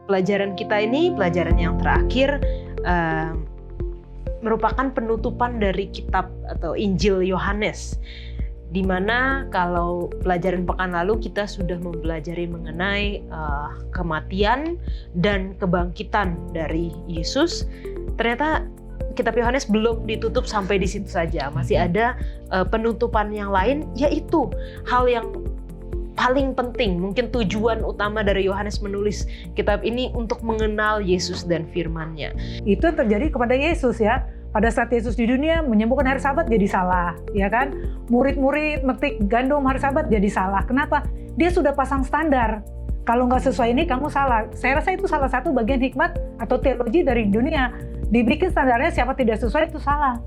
pelajaran kita ini, pelajaran yang terakhir, merupakan penutupan dari kitab atau Injil Yohanes. Di mana kalau pelajaran pekan lalu kita sudah mempelajari mengenai kematian dan kebangkitan dari Yesus, ternyata kitab Yohanes belum ditutup sampai di situ saja. Masih ada penutupan yang lain, yaitu hal yang paling penting, mungkin tujuan utama dari Yohanes menulis kitab ini untuk mengenal Yesus dan firman-Nya. Itu yang terjadi kepada Yesus ya. Pada saat Yesus di dunia menyembuhkan hari Sabat jadi salah, ya kan? Murid-murid metik gandum hari Sabat jadi salah. Kenapa? Dia sudah pasang standar. Kalau nggak sesuai ini kamu salah. Saya rasa itu salah satu bagian hikmat atau teologi dari dunia. Dibikin standarnya, siapa tidak sesuai itu salah.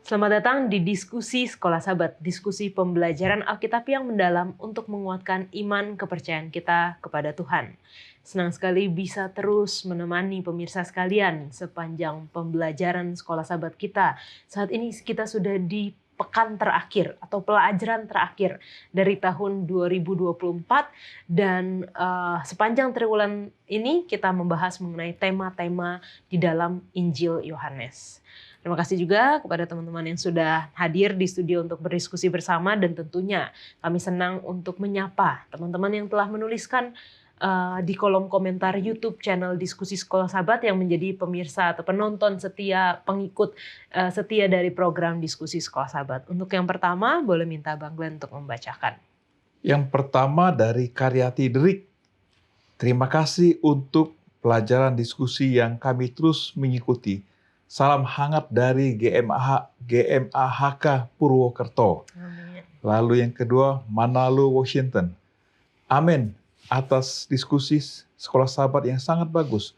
Selamat datang di Diskusi Sekolah Sabat, diskusi pembelajaran Alkitab yang mendalam untuk menguatkan iman kepercayaan kita kepada Tuhan. Senang sekali bisa terus menemani pemirsa sekalian sepanjang pembelajaran Sekolah Sabat kita. Saat ini kita sudah di pekan terakhir atau pelajaran terakhir dari tahun 2024 dan sepanjang triwulan ini kita membahas mengenai tema-tema di dalam Injil Yohanes. Terima kasih juga kepada teman-teman yang sudah hadir di studio untuk berdiskusi bersama, dan tentunya kami senang untuk menyapa teman-teman yang telah menuliskan di kolom komentar YouTube channel Diskusi Sekolah Sabat yang menjadi pemirsa atau penonton setia, pengikut setia dari program Diskusi Sekolah Sabat. Untuk yang pertama, boleh minta Bang Glenn untuk membacakan. Yang pertama dari Karyati Derik. Terima kasih untuk pelajaran diskusi yang kami terus mengikuti. Salam hangat dari GMAHK Purwokerto. Amin. Lalu yang kedua, Manalo, Washington. Amin atas diskusi Sekolah Sabat yang sangat bagus.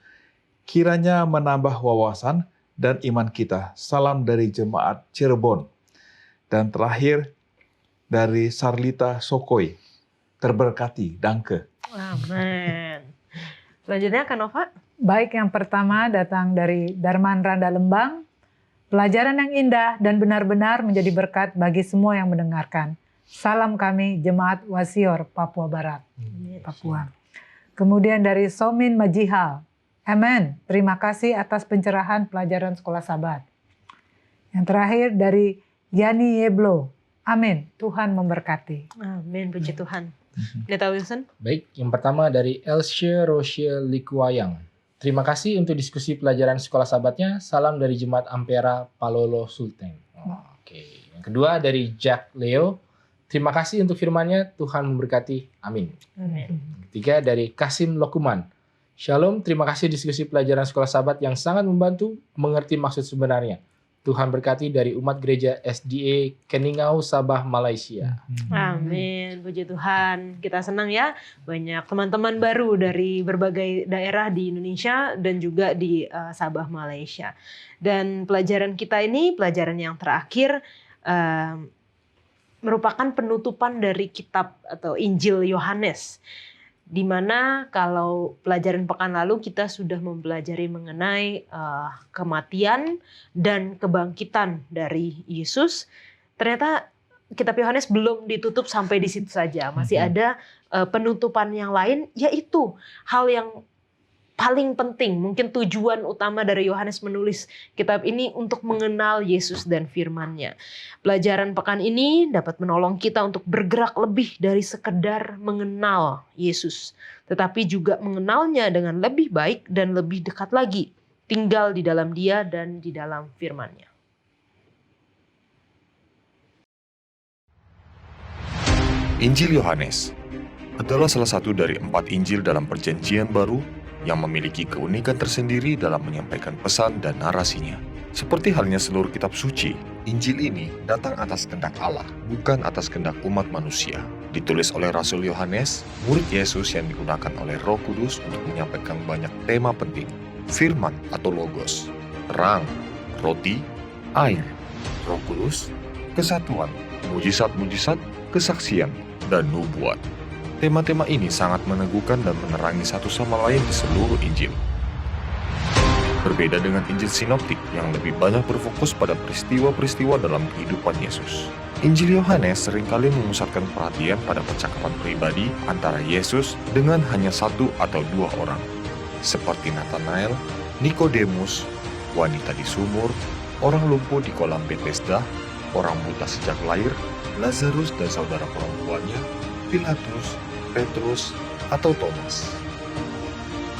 Kiranya menambah wawasan dan iman kita. Salam dari Jemaat Cirebon. Dan terakhir dari Sarlita Sokoi. Terberkati, danke. Amin. Selanjutnya Kanova. Baik, yang pertama datang dari Darman Randa Lembang. Pelajaran yang indah dan benar-benar menjadi berkat bagi semua yang mendengarkan. Salam kami Jemaat Wasior, Papua Barat. Papua. Kemudian dari Somin Majihal. Amen. Terima kasih atas pencerahan pelajaran Sekolah Sabat. Yang terakhir dari Yani Yeblo. Amin. Tuhan memberkati. Amin. Puji Tuhan. Neta Wilson. Baik, yang pertama dari Elshe Rochelle Likuayang. Terima kasih untuk diskusi pelajaran Sekolah Sabatnya. Salam dari Jemaat Ampera Palolo Sulteng. Oke. Yang kedua dari Jack Leo. Terima kasih untuk firman-Nya. Tuhan memberkati. Amin. Amin. Ketiga dari Kasim Lokuman. Shalom, terima kasih diskusi pelajaran Sekolah Sabat yang sangat membantu mengerti maksud sebenarnya. Tuhan berkati dari umat gereja SDA Keningau, Sabah, Malaysia. Amin, puji Tuhan. Kita senang ya, banyak teman-teman baru dari berbagai daerah di Indonesia dan juga di Sabah, Malaysia. Dan pelajaran kita ini, pelajaran yang terakhir, merupakan penutupan dari kitab atau Injil Yohanes. Di mana kalau pelajaran pekan lalu kita sudah mempelajari mengenai kematian dan kebangkitan dari Yesus, ternyata kitab Yohanes belum ditutup sampai di situ saja. Masih ada penutupan yang lain, yaitu hal yang paling penting, mungkin tujuan utama dari Yohanes menulis kitab ini untuk mengenal Yesus dan firman-Nya. Pelajaran pekan ini dapat menolong kita untuk bergerak lebih dari sekedar mengenal Yesus, tetapi juga mengenalnya dengan lebih baik dan lebih dekat lagi, tinggal di dalam Dia dan di dalam firman-Nya. Injil Yohanes adalah salah satu dari 4 Injil dalam Perjanjian Baru yang memiliki keunikan tersendiri dalam menyampaikan pesan dan narasinya. Seperti halnya seluruh kitab suci, Injil ini datang atas kehendak Allah, bukan atas kehendak umat manusia. Ditulis oleh Rasul Yohanes, murid Yesus yang digunakan oleh Roh Kudus untuk menyampaikan banyak tema penting. Firman atau logos, terang, roti, air, Roh Kudus, kesatuan, mujizat-mujizat, kesaksian, dan nubuat. Tema-tema ini sangat meneguhkan dan menerangi satu sama lain di seluruh Injil. Berbeda dengan Injil Sinoptik yang lebih banyak berfokus pada peristiwa-peristiwa dalam kehidupan Yesus. Injil Yohanes seringkali memusatkan perhatian pada percakapan pribadi antara Yesus dengan hanya satu atau dua orang, seperti Nathanael, Nikodemus, wanita di sumur, orang lumpuh di kolam Bethesda, orang buta sejak lahir, Lazarus dan saudara perempuannya, Pilatus, Petrus, atau Thomas.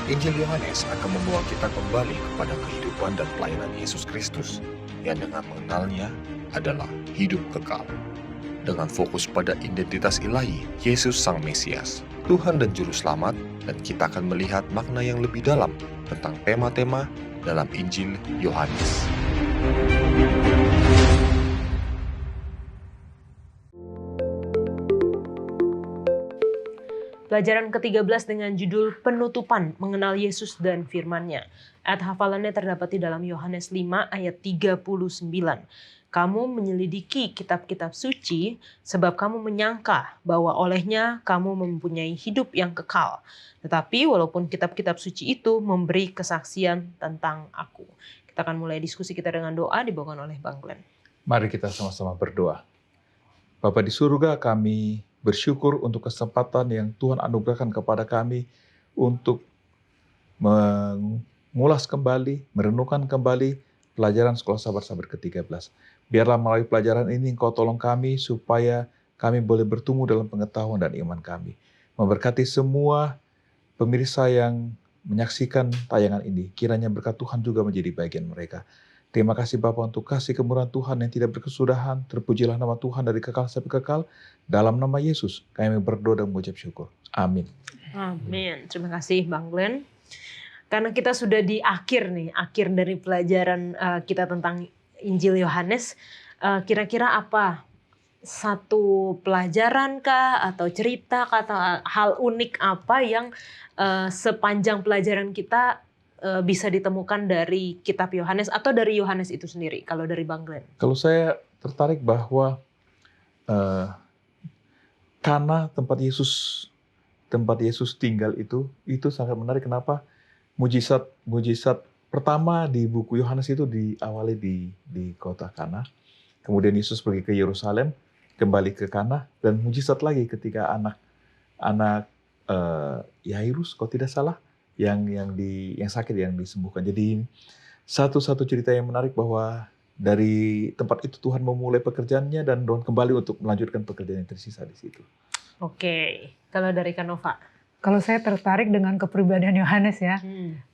Injil Yohanes akan membawa kita kembali kepada kehidupan dan pelayanan Yesus Kristus yang dengan mengenalnya adalah hidup kekal. Dengan fokus pada identitas ilahi, Yesus Sang Mesias, Tuhan dan Juru Selamat, dan kita akan melihat makna yang lebih dalam tentang tema-tema dalam Injil Yohanes. Pelajaran ke-13 dengan judul Penutupan mengenal Yesus dan firman-Nya. Ayat hafalannya terdapat di dalam Yohanes 5 ayat 39. Kamu menyelidiki kitab-kitab suci sebab kamu menyangka bahwa olehnya kamu mempunyai hidup yang kekal. Tetapi walaupun kitab-kitab suci itu memberi kesaksian tentang aku. Kita akan mulai diskusi kita dengan doa dibawakan oleh Bang Glenn. Mari kita sama-sama berdoa. Bapa di surga, kami bersyukur untuk kesempatan yang Tuhan anugerahkan kepada kami untuk mengulas kembali, merenungkan kembali pelajaran Sekolah Sahabat-Sahabat ke-13. Biarlah melalui pelajaran ini Engkau tolong kami supaya kami boleh bertumbuh dalam pengetahuan dan iman kami. Memberkati semua pemirsa yang menyaksikan tayangan ini. Kiranya berkat Tuhan juga menjadi bagian mereka. Terima kasih Bapa untuk kasih kemurahan Tuhan yang tidak berkesudahan. Terpujilah nama Tuhan dari kekal sampai kekal. Dalam nama Yesus kami berdoa dan mengucap syukur. Amin. Amin. Terima kasih Bang Glenn. Karena kita sudah di akhir dari pelajaran kita tentang Injil Yohanes. Kira-kira apa? Satu pelajaran kah? Atau cerita kah? Atau hal unik apa yang sepanjang pelajaran kita bisa ditemukan dari kitab Yohanes atau dari Yohanes itu sendiri, kalau dari Bang Glenn? Kalau saya tertarik bahwa Kana tempat Yesus tinggal itu sangat menarik. Kenapa? Mujizat pertama di buku Yohanes itu diawali di kota Kana. Kemudian Yesus pergi ke Yerusalem, kembali ke Kana, dan mujizat lagi ketika anak Yairus, kalau tidak salah, yang sakit yang disembuhkan. Jadi satu cerita yang menarik bahwa dari tempat itu Tuhan memulai pekerjaannya dan Tuhan kembali untuk melanjutkan pekerjaan yang tersisa di situ. Oke, kalau dari Kanova? Kalau saya tertarik dengan kepribadian Yohanes ya.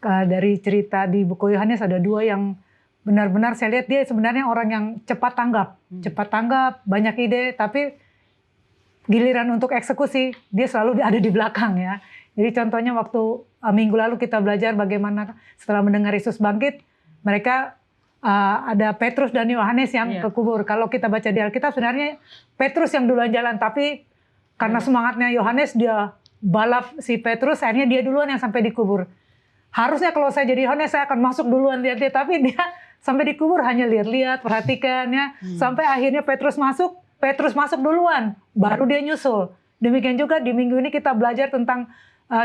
Dari cerita di buku Yohanes ada dua yang benar-benar saya lihat dia sebenarnya orang yang cepat tanggap, banyak ide, tapi giliran untuk eksekusi dia selalu ada di belakang ya. Jadi contohnya waktu minggu lalu kita belajar bagaimana setelah mendengar Yesus bangkit, mereka ada Petrus dan Yohanes yang ke kubur. Kalau kita baca di Alkitab sebenarnya Petrus yang duluan jalan, tapi karena semangatnya Yohanes dia balap si Petrus, akhirnya dia duluan yang sampai di kubur. Harusnya kalau saya jadi Yohanes saya akan masuk duluan lihat-lihat, tapi dia sampai di kubur hanya lihat-lihat, perhatikan ya. Sampai akhirnya Petrus masuk duluan, baru dia nyusul. Demikian juga di minggu ini kita belajar tentang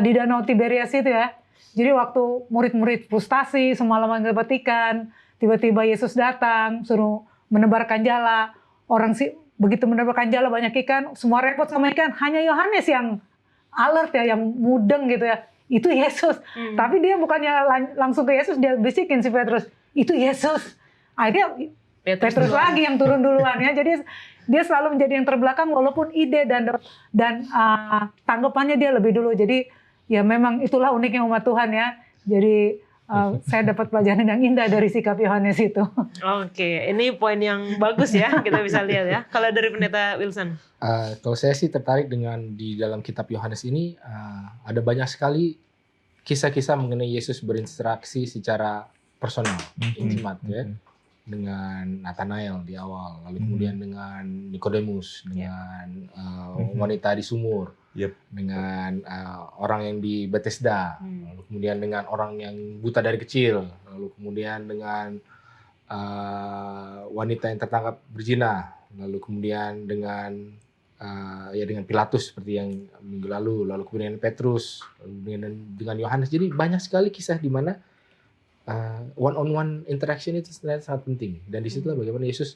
di Danau Tiberias itu ya. Jadi waktu murid-murid frustasi, semalaman dapat ikan, tiba-tiba Yesus datang, suruh menebarkan jala. Orang begitu menebarkan jala banyak ikan, semua repot sama ikan, hanya Yohanes yang alert ya, yang mudeng gitu ya. Itu Yesus. Tapi dia bukannya langsung ke Yesus, dia bisikin si Petrus, itu Yesus. Akhirnya Petrus lagi yang turun duluan ya. Jadi dia selalu menjadi yang terbelakang walaupun ide dan tanggapannya dia lebih dulu. Jadi ya memang itulah uniknya umat Tuhan ya. Jadi saya dapat pelajaran yang indah dari sikap Yohanes itu. Oke, ini poin yang bagus ya, kita bisa lihat ya. Kalau dari Pendeta Wilson? Kalau saya sih tertarik dengan di dalam kitab Yohanes ini ada banyak sekali kisah-kisah mengenai Yesus berinteraksi secara personal, intimat ya. dengan Nathanael di awal, lalu kemudian dengan Nikodemus, dengan wanita di sumur, dengan orang yang di Bethesda, lalu kemudian dengan orang yang buta dari kecil, lalu kemudian dengan wanita yang tertangkap berzina, lalu kemudian dengan dengan Pilatus seperti yang minggu lalu, lalu kemudian Petrus, lalu dengan Yohanes. Jadi banyak sekali kisah di mana one on one interaction itu sangat penting, dan disitulah bagaimana Yesus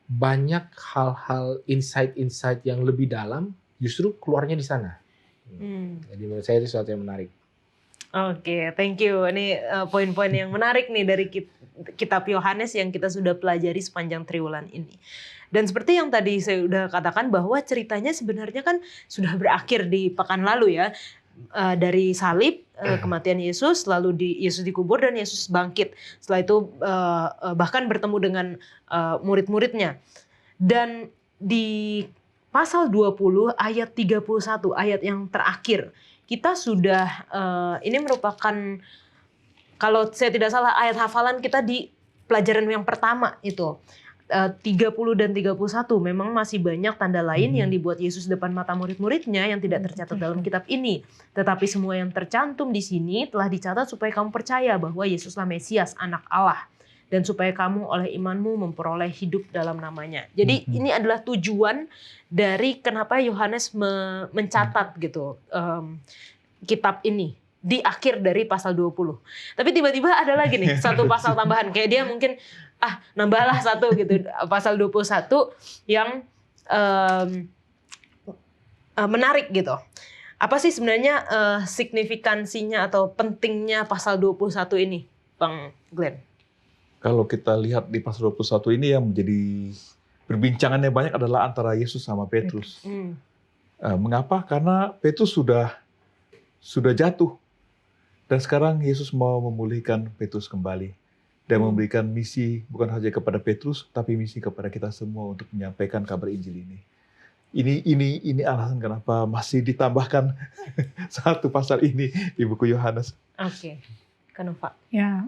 banyak hal-hal insight yang lebih dalam justru keluarnya di sana. Jadi menurut saya itu sesuatu yang menarik. Oke, thank you. Ini poin-poin yang menarik nih dari kitab Yohanes yang kita sudah pelajari sepanjang triwulan ini. Dan seperti yang tadi saya udah katakan bahwa ceritanya sebenarnya kan sudah berakhir di pekan lalu ya. Dari salib, kematian Yesus, lalu Yesus dikubur dan Yesus bangkit. Setelah itu bahkan bertemu dengan murid-muridnya. Dan di pasal 20 ayat 31, ayat yang terakhir, kita sudah, ini merupakan, kalau saya tidak salah, ayat hafalan kita di pelajaran yang pertama itu. 30 dan 31 memang masih banyak tanda lain yang dibuat Yesus depan mata murid-muridnya yang tidak tercatat dalam kitab ini. Tetapi semua yang tercantum di sini telah dicatat supaya kamu percaya bahwa Yesuslah Mesias, Anak Allah. Dan supaya kamu oleh imanmu memperoleh hidup dalam namanya. Jadi ini adalah tujuan dari kenapa Yohanes mencatat gitu kitab ini di akhir dari pasal 20. Tapi tiba-tiba ada lagi nih satu pasal tambahan. Kayak dia mungkin nambahlah satu gitu, pasal 21 yang menarik gitu. Apa sih sebenarnya signifikansinya atau pentingnya pasal 21 ini, Bang Glenn? Kalau kita lihat di pasal 21 ini yang menjadi perbincangannya banyak adalah antara Yesus sama Petrus. Mengapa? Karena Petrus sudah jatuh. Dan sekarang Yesus mau memulihkan Petrus kembali. Dan memberikan misi bukan saja kepada Petrus, tapi misi kepada kita semua untuk menyampaikan kabar Injil ini. Ini alasan kenapa masih ditambahkan satu pasal ini di buku Yohanes. Oke, Kanova. Ya,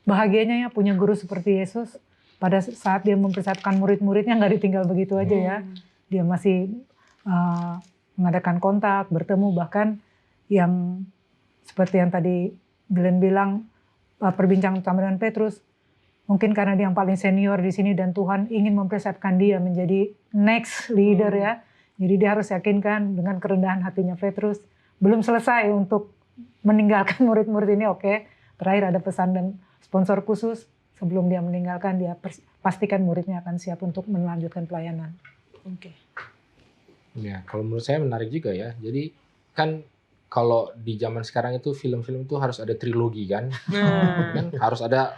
bahagianya ya punya guru seperti Yesus. Pada saat dia mempersiapkan murid-muridnya nggak ditinggal begitu aja ya. Dia masih mengadakan kontak, bertemu, bahkan yang seperti yang tadi Glenn bilang, perbincangan utama dengan Petrus, mungkin karena dia yang paling senior di sini dan Tuhan ingin mempersiapkan dia menjadi next leader ya. Jadi dia harus yakinkan dengan kerendahan hatinya Petrus. Belum selesai untuk meninggalkan murid-murid ini, oke. Terakhir ada pesan dan sponsor khusus. Sebelum dia meninggalkan, dia pastikan muridnya akan siap untuk melanjutkan pelayanan. Oke. Ya, kalau menurut saya menarik juga ya. Jadi kan kalau di zaman sekarang itu film-film itu harus ada trilogi kan, kan harus ada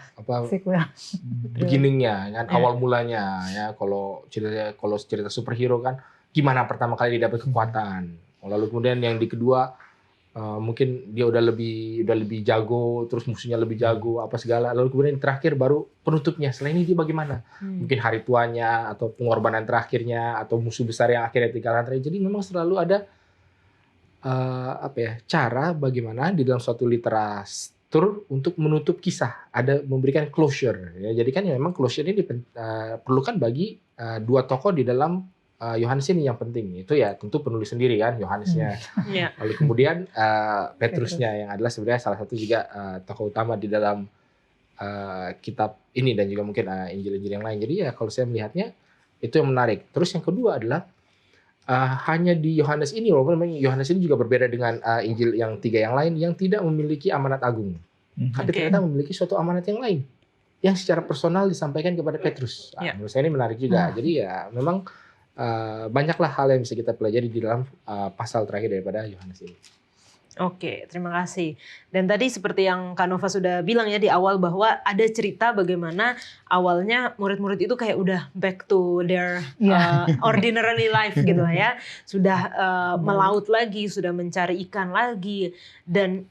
beginningnya, kan awal mulanya ya. Kalau cerita superhero kan, gimana pertama kali dia dapat kekuatan, lalu kemudian yang di kedua mungkin dia udah lebih jago, terus musuhnya lebih jago apa segala, lalu kemudian terakhir baru penutupnya. Setelah ini dia bagaimana? Mungkin hari tuanya atau pengorbanan terakhirnya atau musuh besar yang akhirnya dikalahkan. Jadi memang selalu ada cara bagaimana di dalam suatu literatur untuk menutup kisah, ada memberikan closure ya. Jadi kan memang closure ini diperlukan bagi dua tokoh di dalam Yohanes ini yang penting. Itu ya tentu penulis sendiri kan, Yohanesnya. Lalu kemudian Petrusnya yang adalah sebenarnya salah satu juga tokoh utama di dalam kitab ini dan juga mungkin Injil-Injil yang lain. Jadi ya kalau saya melihatnya itu yang menarik. Terus yang kedua adalah hanya di Yohanes ini, walaupun Yohanes ini juga berbeda dengan Injil yang 3 yang lain yang tidak memiliki amanat agung. Tapi ternyata memiliki suatu amanat yang lain yang secara personal disampaikan kepada Petrus. Menurut saya ini menarik juga. Jadi ya memang banyaklah hal yang bisa kita pelajari di dalam pasal terakhir daripada Yohanes ini. Oke, terima kasih. Dan tadi seperti yang Kanova sudah bilang ya di awal bahwa ada cerita bagaimana awalnya murid-murid itu kayak udah back to their ordinary life gitu lah ya. Sudah melaut lagi, sudah mencari ikan lagi, dan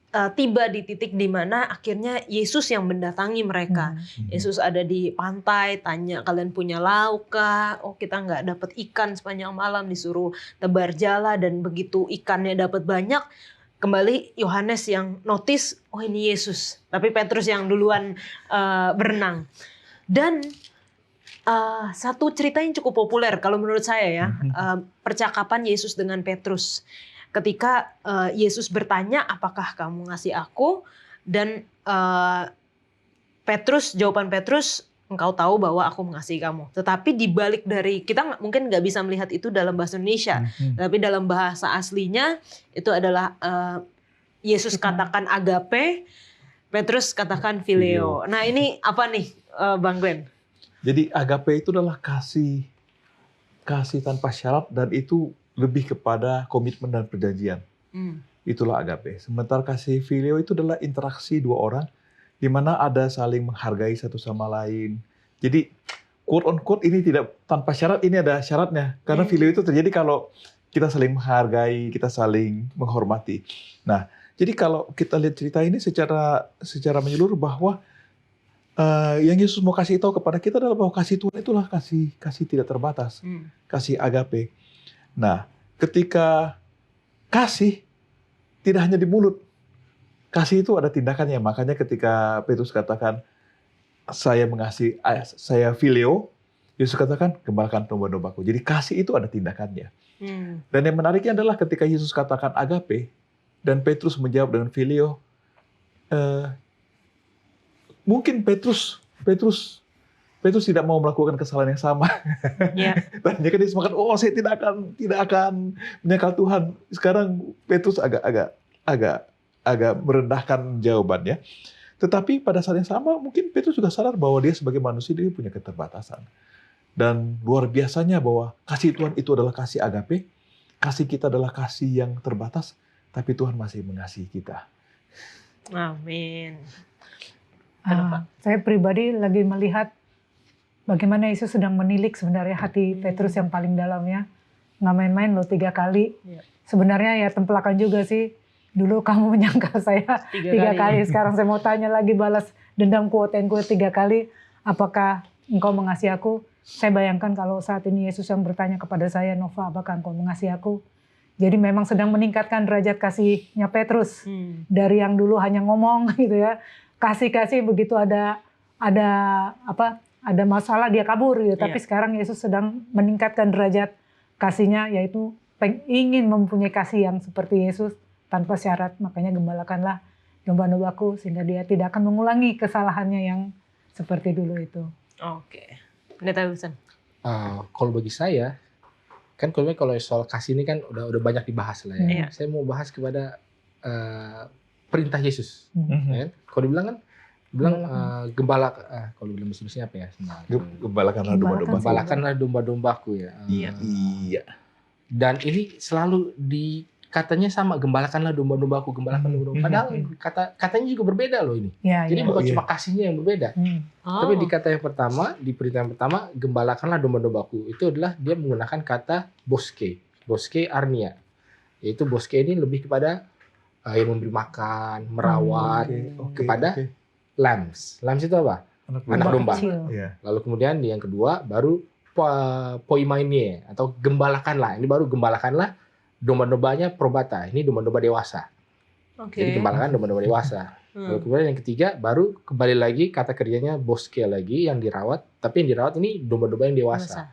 tiba di titik di mana akhirnya Yesus yang mendatangi mereka. Yesus ada di pantai, tanya, kalian punya lauk kah? Oh, kita nggak dapat ikan sepanjang malam, disuruh tebar jala, dan begitu ikannya dapat banyak, kembali Yohanes yang notice, oh ini Yesus. Tapi Petrus yang duluan berenang. Dan satu cerita yang cukup populer kalau menurut saya ya, percakapan Yesus dengan Petrus. Ketika Yesus bertanya, apakah kamu ngasih aku? Dan jawaban Petrus, engkau tahu bahwa aku mengasihi kamu. Tetapi dibalik dari, kita mungkin nggak bisa melihat itu dalam bahasa Indonesia. Tapi dalam bahasa aslinya itu adalah Yesus katakan agape, Petrus katakan phileo. Nah ini apa nih Bang Glenn? Jadi agape itu adalah kasih tanpa syarat, dan itu lebih kepada komitmen dan perjanjian. Itulah agape. Sementara kasih phileo itu adalah interaksi dua orang di mana ada saling menghargai satu sama lain. Jadi quote on quote ini tidak tanpa syarat, ini ada syaratnya. Karena phileo itu terjadi kalau kita saling menghargai, kita saling menghormati. Nah, jadi kalau kita lihat cerita ini secara menyeluruh bahwa yang Yesus mau kasih tahu kepada kita adalah bahwa kasih Tuhan itulah kasih tidak terbatas, kasih agape. Nah, ketika kasih tidak hanya di mulut, kasih itu ada tindakannya. Makanya ketika Petrus katakan, saya mengasihi, saya phileo, Yesus katakan, gembalakan domba-dombaku. Jadi kasih itu ada tindakannya. Dan yang menariknya adalah ketika Yesus katakan agape, dan Petrus menjawab dengan phileo, mungkin Petrus tidak mau melakukan kesalahan yang sama. Dan dia kan semangat, oh saya tidak akan menyangkal Tuhan. Sekarang Petrus agak merendahkan jawabannya. Tetapi pada saat yang sama mungkin Petrus juga sadar bahwa dia sebagai manusia dia punya keterbatasan. Dan luar biasanya bahwa kasih Tuhan itu adalah kasih agape. Kasih kita adalah kasih yang terbatas, tapi Tuhan masih mengasihi kita. Amin. Saya pribadi lagi melihat bagaimana Yesus sedang menilik sebenarnya hati Petrus yang paling dalamnya. Nggak main-main loh 3 kali. Sebenarnya ya templakan juga sih. Dulu kamu menyangkal saya 3 kali. Sekarang saya mau tanya lagi, balas dendam quote and quote 3 kali. Apakah engkau mengasihi aku? Saya bayangkan kalau saat ini Yesus yang bertanya kepada saya, Nova, apakah engkau mengasihi aku? Jadi memang sedang meningkatkan derajat kasihnya Petrus. Dari yang dulu hanya ngomong gitu ya. Kasih-kasih begitu ada masalah dia kabur gitu. Tapi sekarang Yesus sedang meningkatkan derajat kasihnya, yaitu ingin mempunyai kasih yang seperti Yesus tanpa syarat. Makanya gembalakanlah domba-dombaku sehingga dia tidak akan mengulangi kesalahannya yang seperti dulu itu. Oke. Pendeta Wilson. Kalau bagi saya, kan kalau soal kasih ini kan udah banyak dibahas lah ya. Saya mau bahas kepada perintah Yesus. Kalau dibilang kalau bilang bahasa apa ya? Gembalakanlah domba-dombaku. Gembalakanlah domba-dombaku ya. Iya. Dan ini selalu katanya sama, gembalakanlah domba-dombaku, gembalakan domba-dombaku. Padahal katanya juga berbeda loh ini. Jadi bukan cuma kasihnya yang berbeda. Tapi di kata yang pertama, di perintah yang pertama, gembalakanlah domba-dombaku. Itu adalah dia menggunakan kata boske arnia. Yaitu boske ini lebih kepada yang memberi makan, merawat kepada lambs. Lambs itu apa? Anak domba. Lalu kemudian yang kedua baru poimainie atau gembalakanlah. Ini baru gembalakanlah domba-dombanya probata. Ini domba-domba dewasa. Jadi gembalakan domba-domba dewasa. Lalu kemudian yang ketiga baru kembali lagi kata kerjanya boske lagi yang dirawat. Tapi yang dirawat ini domba-domba yang dewasa.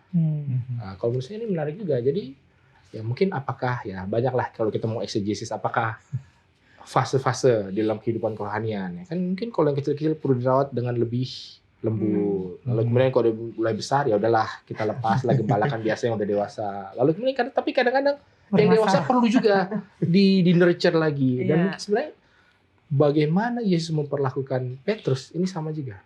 Kalau menurut saya ini menarik juga. Jadi ya mungkin apakah ya banyaklah kalau kita mau eksegesis apakah fase-fase di dalam kehidupan kerohanian. Ya kan mungkin kalau yang kecil-kecil perlu dirawat dengan lebih lembut. Lalu kemudian kalau udah mulai besar ya udahlah kita lepaslah gembalakan biasa yang udah dewasa. Lalu kemudian tapi kadang-kadang yang dewasa perlu juga di nurture lagi. Dan mungkin sebenarnya bagaimana Yesus memperlakukan Petrus ini sama juga.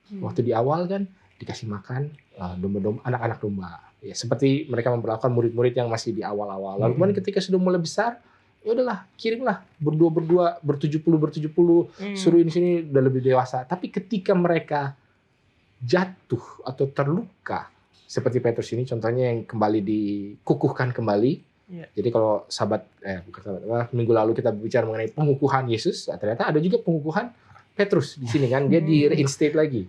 Waktu di awal kan dikasih makan domba-domba, anak-anak domba. Ya seperti mereka memperlakukan murid-murid yang masih di awal-awal. Lalu kemudian ketika sudah mulai besar, ya udahlah kirimlah berdua bertujuh-puluh suruh ini sini udah lebih dewasa. Tapi ketika mereka jatuh atau terluka seperti Petrus ini contohnya yang kembali dikukuhkan kembali. Jadi kalau minggu lalu kita bicara mengenai pengukuhan Yesus, ternyata ada juga pengukuhan Petrus di sini kan, dia di reinstate lagi.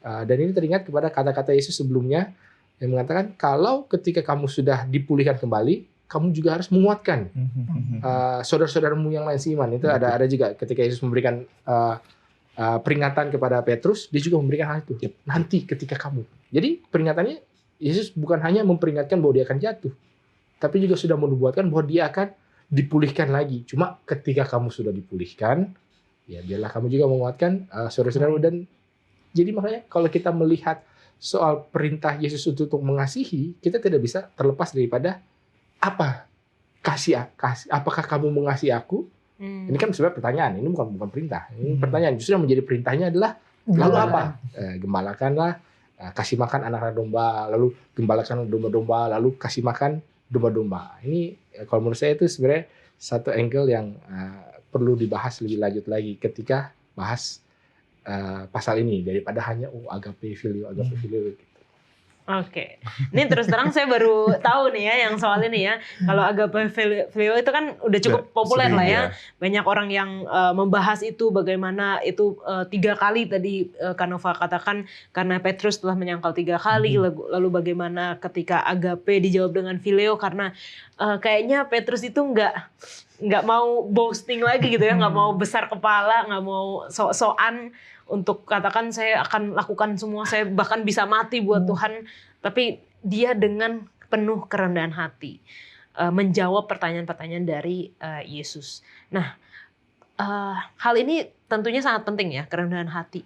Dan ini teringat kepada kata-kata Yesus sebelumnya yang mengatakan kalau ketika kamu sudah dipulihkan kembali, kamu juga harus menguatkan saudara-saudaramu yang lain seiman. Itu ada juga ketika Yesus memberikan peringatan kepada Petrus, dia juga memberikan hal itu. Nanti ketika kamu. Jadi peringatannya Yesus bukan hanya memperingatkan bahwa dia akan jatuh, tapi juga sudah menubuatkan bahwa dia akan dipulihkan lagi. Cuma ketika kamu sudah dipulihkan, ya biarlah kamu juga menguatkan saudara-saudaramu. Dan jadi makanya kalau kita melihat soal perintah Yesus untuk mengasihi, kita tidak bisa terlepas daripada apa apakah kamu mengasihi aku? Ini kan sebenarnya pertanyaan, ini bukan perintah. Ini pertanyaan, justru yang menjadi perintahnya adalah lalu apa? Gembalakanlah, kasih makan anak-anak domba, lalu gembalakan domba-domba, lalu kasih makan domba-domba. Ini kalau menurut saya itu sebenarnya satu angle yang perlu dibahas lebih lanjut lagi ketika bahas pasal ini, daripada hanya agape filio gitu. Oke, ini terus terang saya baru tahu nih ya yang soal ini ya. Kalau agape filio itu kan udah cukup populer lah ya. Banyak orang yang membahas itu, bagaimana itu 3 kali tadi Kanova katakan karena Petrus telah menyangkal 3 kali. Lalu bagaimana ketika agape dijawab dengan filio karena kayaknya Petrus itu nggak mau boasting lagi gitu ya, nggak mau besar kepala, nggak mau sok-sokan untuk katakan saya akan lakukan semua, saya bahkan bisa mati buat Tuhan. Tapi dia dengan penuh kerendahan hati menjawab pertanyaan-pertanyaan dari Yesus. Nah, hal ini tentunya sangat penting ya, kerendahan hati.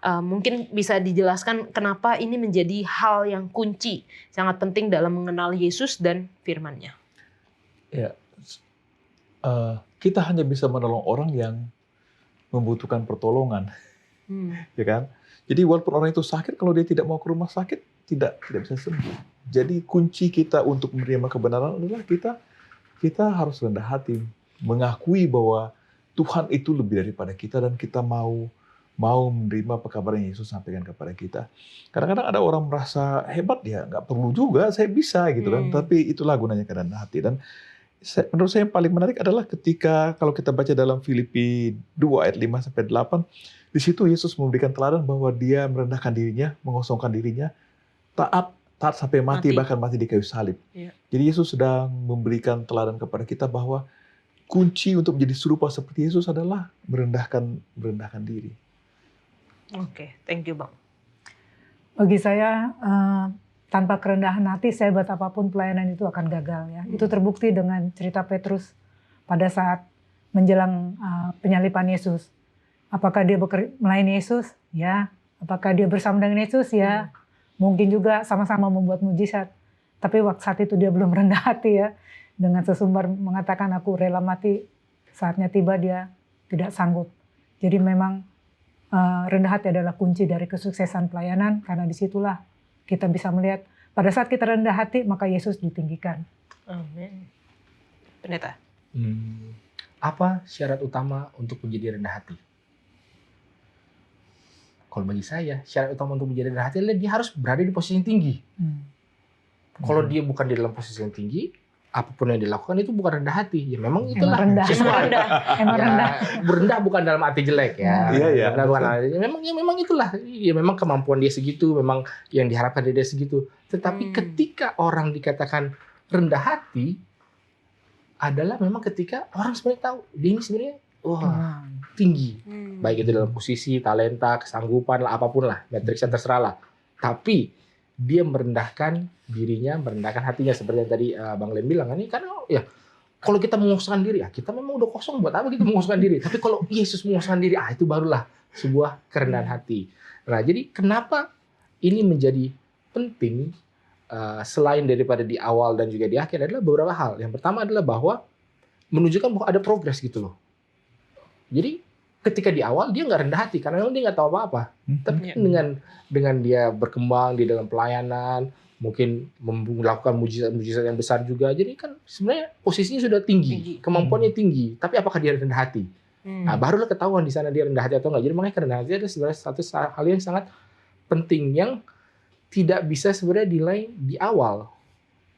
Mungkin bisa dijelaskan kenapa ini menjadi hal yang kunci, sangat penting dalam mengenal Yesus dan firman-Nya. Ya, kita hanya bisa menolong orang yang membutuhkan pertolongan. Ya kan? Jadi walaupun orang itu sakit, kalau dia tidak mau ke rumah sakit, tidak bisa sembuh. Jadi kunci kita untuk menerima kebenaran adalah kita harus rendah hati, mengakui bahwa Tuhan itu lebih daripada kita dan kita mau menerima pekabaran yang Yesus sampaikan kepada kita. Kadang-kadang ada orang merasa hebat, ya nggak perlu juga, saya bisa gitu kan. Tapi itulah gunanya kerendahan hati. Dan menurut saya yang paling menarik adalah ketika kalau kita baca dalam Filipi 2 ayat 5-8, di situ Yesus memberikan teladan bahwa dia merendahkan dirinya, mengosongkan dirinya, taat sampai mati, bahkan mati di kayu salib. Ya. Jadi Yesus sedang memberikan teladan kepada kita bahwa kunci untuk menjadi serupa seperti Yesus adalah merendahkan diri. Oke, thank you Bang. Bagi saya, tanpa kerendahan hati, sehebat apapun pelayanan itu akan gagal ya. Itu terbukti dengan cerita Petrus pada saat menjelang penyaliban Yesus. Apakah dia melayani Yesus? Ya. Apakah dia bersama dengan Yesus? Ya. Mungkin juga sama-sama membuat mujizat. Tapi waktu saat itu dia belum rendah hati ya. Dengan sesumbar mengatakan aku rela mati, saatnya tiba dia tidak sanggup. Jadi memang rendah hati adalah kunci dari kesuksesan pelayanan, karena disitulah kita bisa melihat pada saat kita rendah hati maka Yesus ditinggikan. Amin. Pendeta. Apa syarat utama untuk menjadi rendah hati? Kalau bagi saya, syarat utama untuk menjadi rendah hati adalah dia harus berada di posisi yang tinggi. Kalau dia bukan di dalam posisi yang tinggi, apapun yang dilakukan itu bukan rendah hati. Ya memang itulah. Emang rendah. Berendah bukan dalam arti jelek ya. Iya. Memang itulah. Ya memang kemampuan dia segitu, memang yang diharapkan dari dia segitu. Tetapi ketika orang dikatakan rendah hati adalah memang ketika orang sebenarnya tahu dia ini sebenarnya tinggi. Baik itu dalam posisi, talenta, kesanggupan lah, apapun lah, matriksnya terserah lah. Tapi dia merendahkan dirinya, merendahkan hatinya, seperti yang tadi Bang Len bilang. Ini karena ya kalau kita mengosongkan diri, ya kita memang udah kosong, buat apa kita mengosongkan diri? Tapi kalau Yesus mengosongkan diri, itu barulah sebuah kerendahan hati. Nah, jadi kenapa ini menjadi penting selain daripada di awal dan juga di akhir adalah beberapa hal. Yang pertama adalah bahwa menunjukkan bahwa ada progres gitu loh. Jadi ketika di awal dia nggak rendah hati karena memang dia nggak tahu apa-apa. Tapi dengan dia berkembang di dalam pelayanan, mungkin melakukan mujizat-mujizat yang besar juga. Jadi kan sebenarnya posisinya sudah tinggi, kemampuannya tinggi. Tapi apakah dia rendah hati? Nah, barulah ketahuan di sana dia rendah hati atau enggak. Jadi makanya kerendahan hati adalah sebenarnya satu hal yang sangat penting yang tidak bisa sebenarnya dinilai di awal.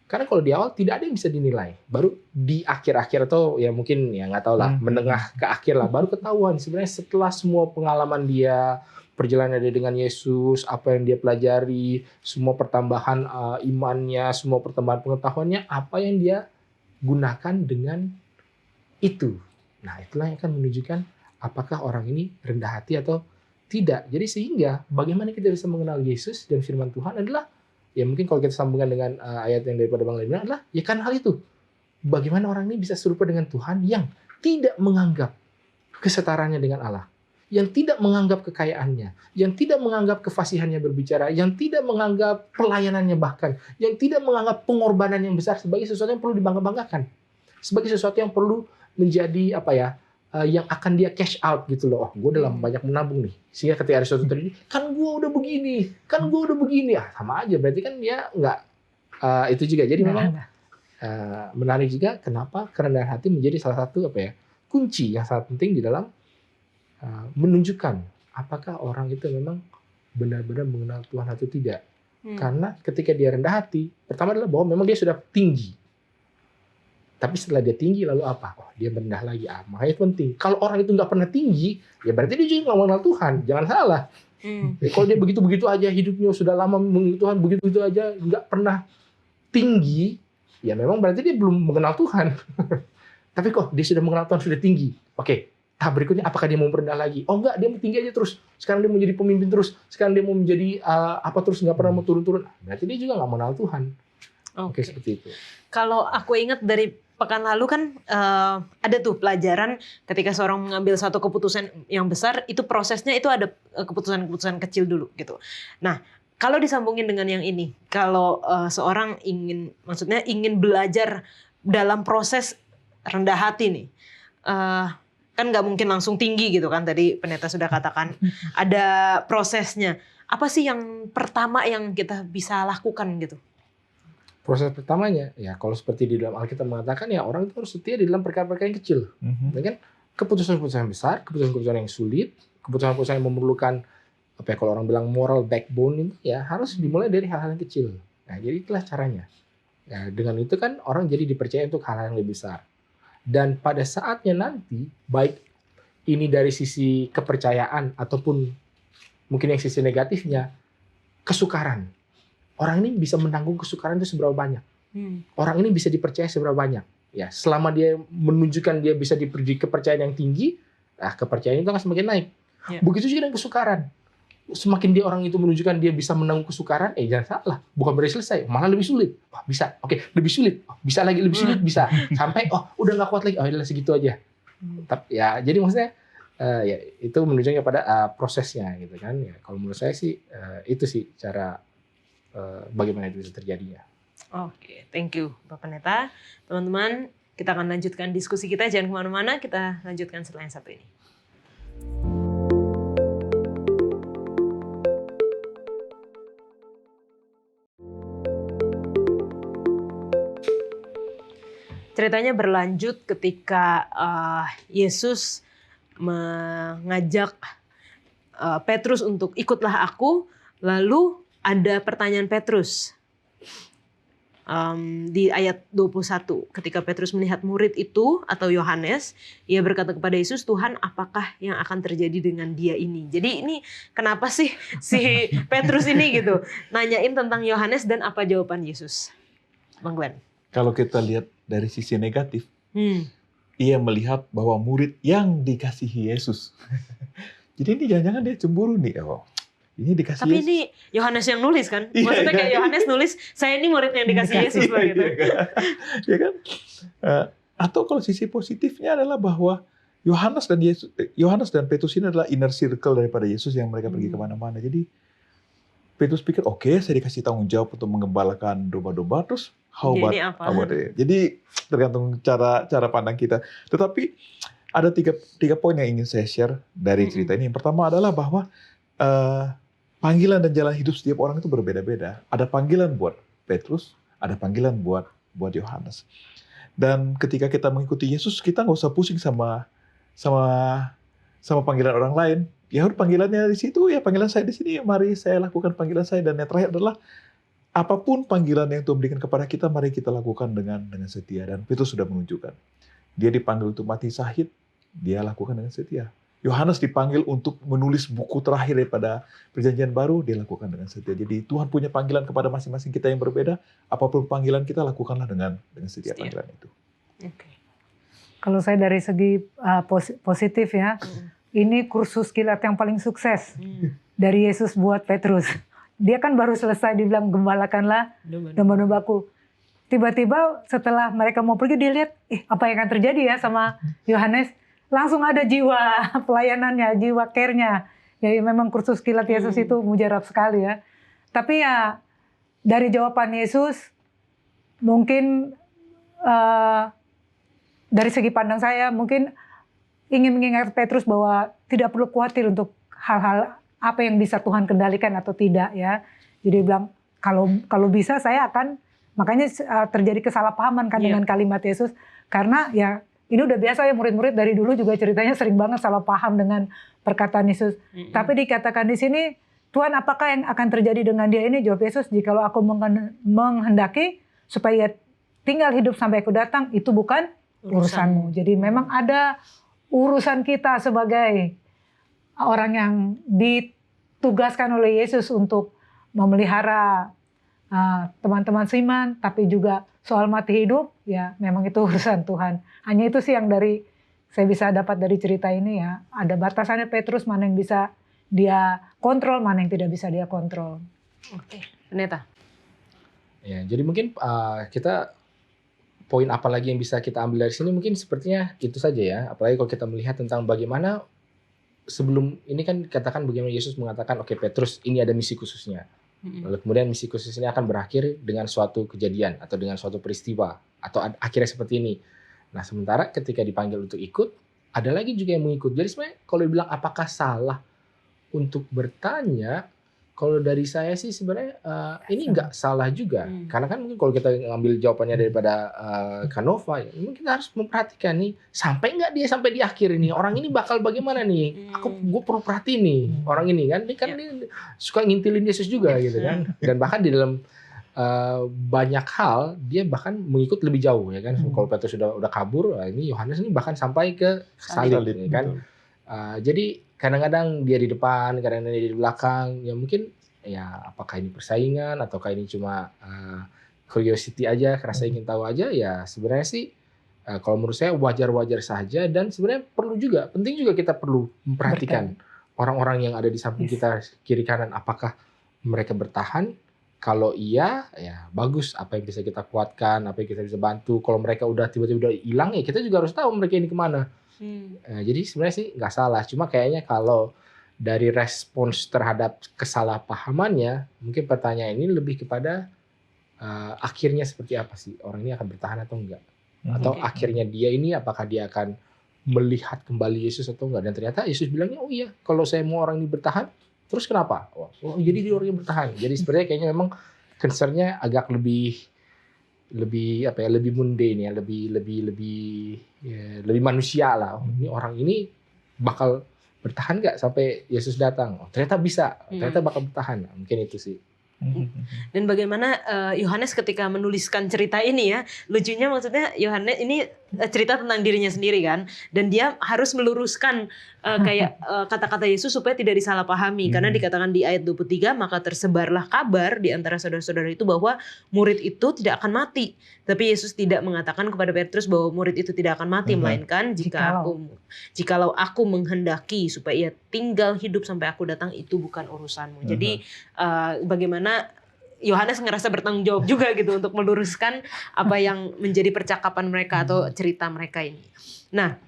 Karena kalau di awal tidak ada yang bisa dinilai. Baru di akhir-akhir atau ya mungkin ya nggak tahu lah, menengah ke akhir lah, baru ketahuan sebenarnya setelah semua pengalaman dia, perjalanan dia dengan Yesus, apa yang dia pelajari, semua pertambahan imannya, semua pertambahan pengetahuannya, apa yang dia gunakan dengan itu. Nah, itulah yang akan menunjukkan apakah orang ini rendah hati atau tidak. Jadi sehingga bagaimana kita bisa mengenal Yesus dan firman Tuhan adalah, ya mungkin kalau kita sambungkan dengan ayat yang daripada Bang Lena adalah, ya kan hal itu. Bagaimana orang ini bisa serupa dengan Tuhan yang tidak menganggap kesetaraannya dengan Allah, yang tidak menganggap kekayaannya, yang tidak menganggap kefasihannya berbicara, yang tidak menganggap pelayanannya bahkan, yang tidak menganggap pengorbanan yang besar sebagai sesuatu yang perlu dibangga-banggakan, sebagai sesuatu yang perlu menjadi yang akan dia cash out gitu loh. Oh, gue udah lama banyak menabung nih. Sehingga ketika ada sesuatu terjadi, kan gue udah begini. Sama aja. Berarti kan dia nggak itu juga. Jadi memang menarik juga kenapa kerendahan hati menjadi salah satu kunci yang sangat penting di dalam menunjukkan apakah orang itu memang benar-benar mengenal Tuhan atau tidak. Karena ketika dia rendah hati, pertama adalah bahwa memang dia sudah tinggi. Tapi setelah dia tinggi lalu apa? Oh, dia merendah lagi. Makanya itu penting. Kalau orang itu nggak pernah tinggi, ya berarti dia juga nggak mengenal Tuhan. Jangan salah. Ya, kalau dia begitu-begitu aja hidupnya sudah lama mengenal Tuhan, begitu-begitu aja nggak pernah tinggi, ya memang berarti dia belum mengenal Tuhan. Tapi kok dia sudah mengenal Tuhan, sudah tinggi. Oke, tahap berikutnya apakah dia mau merendah lagi? Oh enggak, dia mau tinggi aja terus. Sekarang dia mau jadi pemimpin terus. Sekarang dia mau menjadi terus nggak pernah mau turun-turun. Berarti dia juga nggak mengenal Tuhan. Oke, seperti itu. Kalau aku ingat dari pekan lalu kan ada tuh pelajaran ketika seorang mengambil satu keputusan yang besar, itu prosesnya itu ada keputusan-keputusan kecil dulu gitu. Nah, kalau disambungin dengan yang ini, kalau seorang ingin belajar dalam proses rendah hati nih, kan nggak mungkin langsung tinggi gitu kan, tadi pendeta sudah katakan ada prosesnya. Apa sih yang pertama yang kita bisa lakukan gitu? Proses pertamanya, ya kalau seperti di dalam Alkitab mengatakan, ya orang itu harus setia di dalam perkara-perkara yang kecil. Ya kan? Keputusan-keputusan yang besar, keputusan-keputusan yang sulit, keputusan-keputusan yang memerlukan kalau orang bilang moral backbone itu, ya harus dimulai dari hal-hal yang kecil. Nah, jadi itulah caranya. Ya, dengan itu kan orang jadi dipercaya untuk hal-hal yang lebih besar. Dan pada saatnya nanti, baik ini dari sisi kepercayaan ataupun mungkin yang sisi negatifnya, kesukaran. Orang ini bisa menanggung kesukaran itu seberapa banyak. Orang ini bisa dipercaya seberapa banyak. Ya, selama dia menunjukkan dia bisa diberi kepercayaan yang tinggi, kepercayaan itu akan semakin naik. Yeah. Begitu juga dengan kesukaran. Semakin dia orang itu menunjukkan dia bisa menanggung kesukaran, jangan salah, bukan berarti selesai, malah lebih sulit. Oh, bisa, oke, lebih sulit, bisa lagi lebih sulit, bisa. Sampai udah nggak kuat lagi, udah segitu aja. Tapi ya, jadi maksudnya ya itu menunjukkan pada prosesnya gitu kan. Ya, kalau menurut saya sih itu sih cara bagaimana itu bisa terjadinya. Oke, thank you Bapak Pendeta. Teman-teman, kita akan lanjutkan diskusi kita. Jangan kemana-mana, kita lanjutkan setelah yang satu ini. Ceritanya berlanjut ketika Yesus mengajak Petrus untuk ikutlah aku, lalu ada pertanyaan Petrus di ayat 21. Ketika Petrus melihat murid itu atau Yohanes, ia berkata kepada Yesus, Tuhan, apakah yang akan terjadi dengan dia ini? Jadi ini kenapa sih si Petrus ini gitu nanyain tentang Yohanes dan apa jawaban Yesus? Bang Glenn. Kalau kita lihat dari sisi negatif, ia melihat bahwa murid yang dikasihi Yesus. Jadi ini jangan-jangan dia cemburu nih. Oh, ini dikasih Tapi Yesus. ini Yohanes yang nulis kan? Iya, Maksudnya kayak kan? Yohanes nulis, saya ini murid yang dikasih Yesus Iya, begitu. iya kan? Ya kan? Atau kalau sisi positifnya adalah bahwa Yohanes dan Petrus ini adalah inner circle daripada Yesus yang mereka pergi kemana-mana. Jadi Petrus pikir, oke, saya dikasih tanggung jawab untuk mengembalakan domba-domba, terus how about it? Jadi tergantung cara pandang kita. Tetapi ada tiga poin yang ingin saya share dari cerita ini. Yang pertama adalah bahwa panggilan dan jalan hidup setiap orang itu berbeda-beda. Ada panggilan buat Petrus, ada panggilan buat Yohanes. Dan ketika kita mengikuti Yesus, kita nggak usah pusing sama panggilan orang lain. Ya udah panggilannya di situ, ya panggilan saya di sini, mari saya lakukan panggilan saya. Dan yang terakhir adalah apapun panggilan yang Tuhan berikan kepada kita, mari kita lakukan dengan setia. Dan Petrus sudah menunjukkan. Dia dipanggil untuk mati syahid, dia lakukan dengan setia. Yohanes dipanggil untuk menulis buku terakhir daripada Perjanjian Baru, dia lakukan dengan setia. Jadi Tuhan punya panggilan kepada masing-masing kita yang berbeda. Apapun panggilan kita, lakukanlah dengan setia panggilan itu. Oke. Kalau saya dari segi positif ya, ini kursus kilat yang paling sukses dari Yesus buat Petrus. Dia kan baru selesai dibilang gembalakanlah domba-dombaku. Tiba-tiba setelah mereka mau pergi dia lihat, apa yang akan terjadi ya sama Yohanes. Langsung ada jiwa pelayanannya, jiwa care-nya. Ya memang kursus kilat Yesus itu mujarab sekali ya. Tapi ya dari jawaban Yesus mungkin dari segi pandang saya mungkin ingin mengingat Petrus bahwa tidak perlu khawatir untuk hal-hal apa yang bisa Tuhan kendalikan atau tidak ya. Jadi dia bilang kalau bisa saya akan, makanya terjadi kesalahpahaman kan dengan kalimat Yesus, karena ya ini udah biasa ya, murid-murid dari dulu juga ceritanya sering banget salah paham dengan perkataan Yesus. Tapi dikatakan di sini, Tuhan apakah yang akan terjadi dengan dia ini? Jawab Yesus, jikalau aku menghendaki supaya tinggal hidup sampai aku datang, itu bukan urusanmu. Jadi memang ada urusan kita sebagai orang yang ditugaskan oleh Yesus untuk memelihara teman-teman seiman, tapi juga soal mati hidup, ya memang itu urusan Tuhan. Hanya itu sih yang saya bisa dapat dari cerita ini ya. Ada batasannya Petrus, mana yang bisa dia kontrol, mana yang tidak bisa dia kontrol. Oke, Pendeta. Ya, jadi mungkin kita poin apa lagi yang bisa kita ambil dari sini mungkin sepertinya itu saja ya. Apalagi kalau kita melihat tentang bagaimana sebelum ini kan katakan bagaimana Yesus mengatakan, oke Petrus ini ada misi khususnya. Lalu kemudian misi khusus ini akan berakhir dengan suatu kejadian atau dengan suatu peristiwa atau akhirnya seperti ini. Nah sementara ketika dipanggil untuk ikut, ada lagi juga yang mengikut. Jadi sebenarnya kalau dibilang apakah salah untuk bertanya, kalau dari saya sih sebenarnya ini nggak salah juga. Karena kan mungkin kalau kita ngambil jawabannya daripada Canova, ya, mungkin kita harus memperhatikan nih, sampai nggak dia sampai di akhir ini, orang ini bakal bagaimana nih? Gue perlu perhatiin nih orang ini kan, dia suka ngintilin Yesus juga gitu kan. Dan bahkan di dalam banyak hal dia bahkan mengikut lebih jauh ya kan. Kalau Petrus udah kabur, ini Yohanes ini bahkan sampai ke salib ya kan. Jadi kadang-kadang dia di depan, kadang-kadang dia di belakang. Ya mungkin ya apakah ini persaingan ataukah ini cuma curiosity aja, rasa ingin tahu aja. Ya sebenarnya sih kalau menurut saya wajar-wajar saja, dan sebenarnya penting juga kita perlu memperhatikan orang-orang yang ada di samping kita kiri kanan, apakah mereka bertahan. Kalau iya, ya bagus, apa yang bisa kita kuatkan, apa yang kita bisa bantu. Kalau mereka udah tiba-tiba hilang, ya kita juga harus tahu mereka ini kemana. Jadi sebenarnya sih nggak salah, cuma kayaknya kalau dari respons terhadap kesalahpahamannya, mungkin pertanyaan ini lebih kepada akhirnya seperti apa sih, orang ini akan bertahan atau enggak, atau akhirnya dia ini apakah dia akan melihat kembali Yesus atau enggak. Dan ternyata Yesus bilangnya, oh iya kalau saya mau orang ini bertahan, terus kenapa? Jadi dia orang yang bertahan. Jadi sebenarnya kayaknya memang concern-nya agak lebih mundane ya, lebih manusia lah. Ini orang ini bakal bertahan nggak sampai Yesus datang? Ternyata bisa, ternyata bakal bertahan. Mungkin itu sih. Dan bagaimana Yohanes ketika menuliskan cerita ini ya, lucunya maksudnya Yohanes ini cerita tentang dirinya sendiri kan, dan dia harus meluruskan kayak kata-kata Yesus supaya tidak disalahpahami, karena dikatakan di ayat 23, maka tersebarlah kabar di antara saudara-saudara itu bahwa murid itu tidak akan mati. Tapi Yesus tidak mengatakan kepada Petrus bahwa murid itu tidak akan mati, melainkan jikalau aku menghendaki supaya ia tinggal hidup sampai aku datang, itu bukan urusanmu. Jadi bagaimana Yohanes ngerasa bertanggung jawab juga gitu untuk meluruskan apa yang menjadi percakapan mereka atau cerita mereka ini. Nah,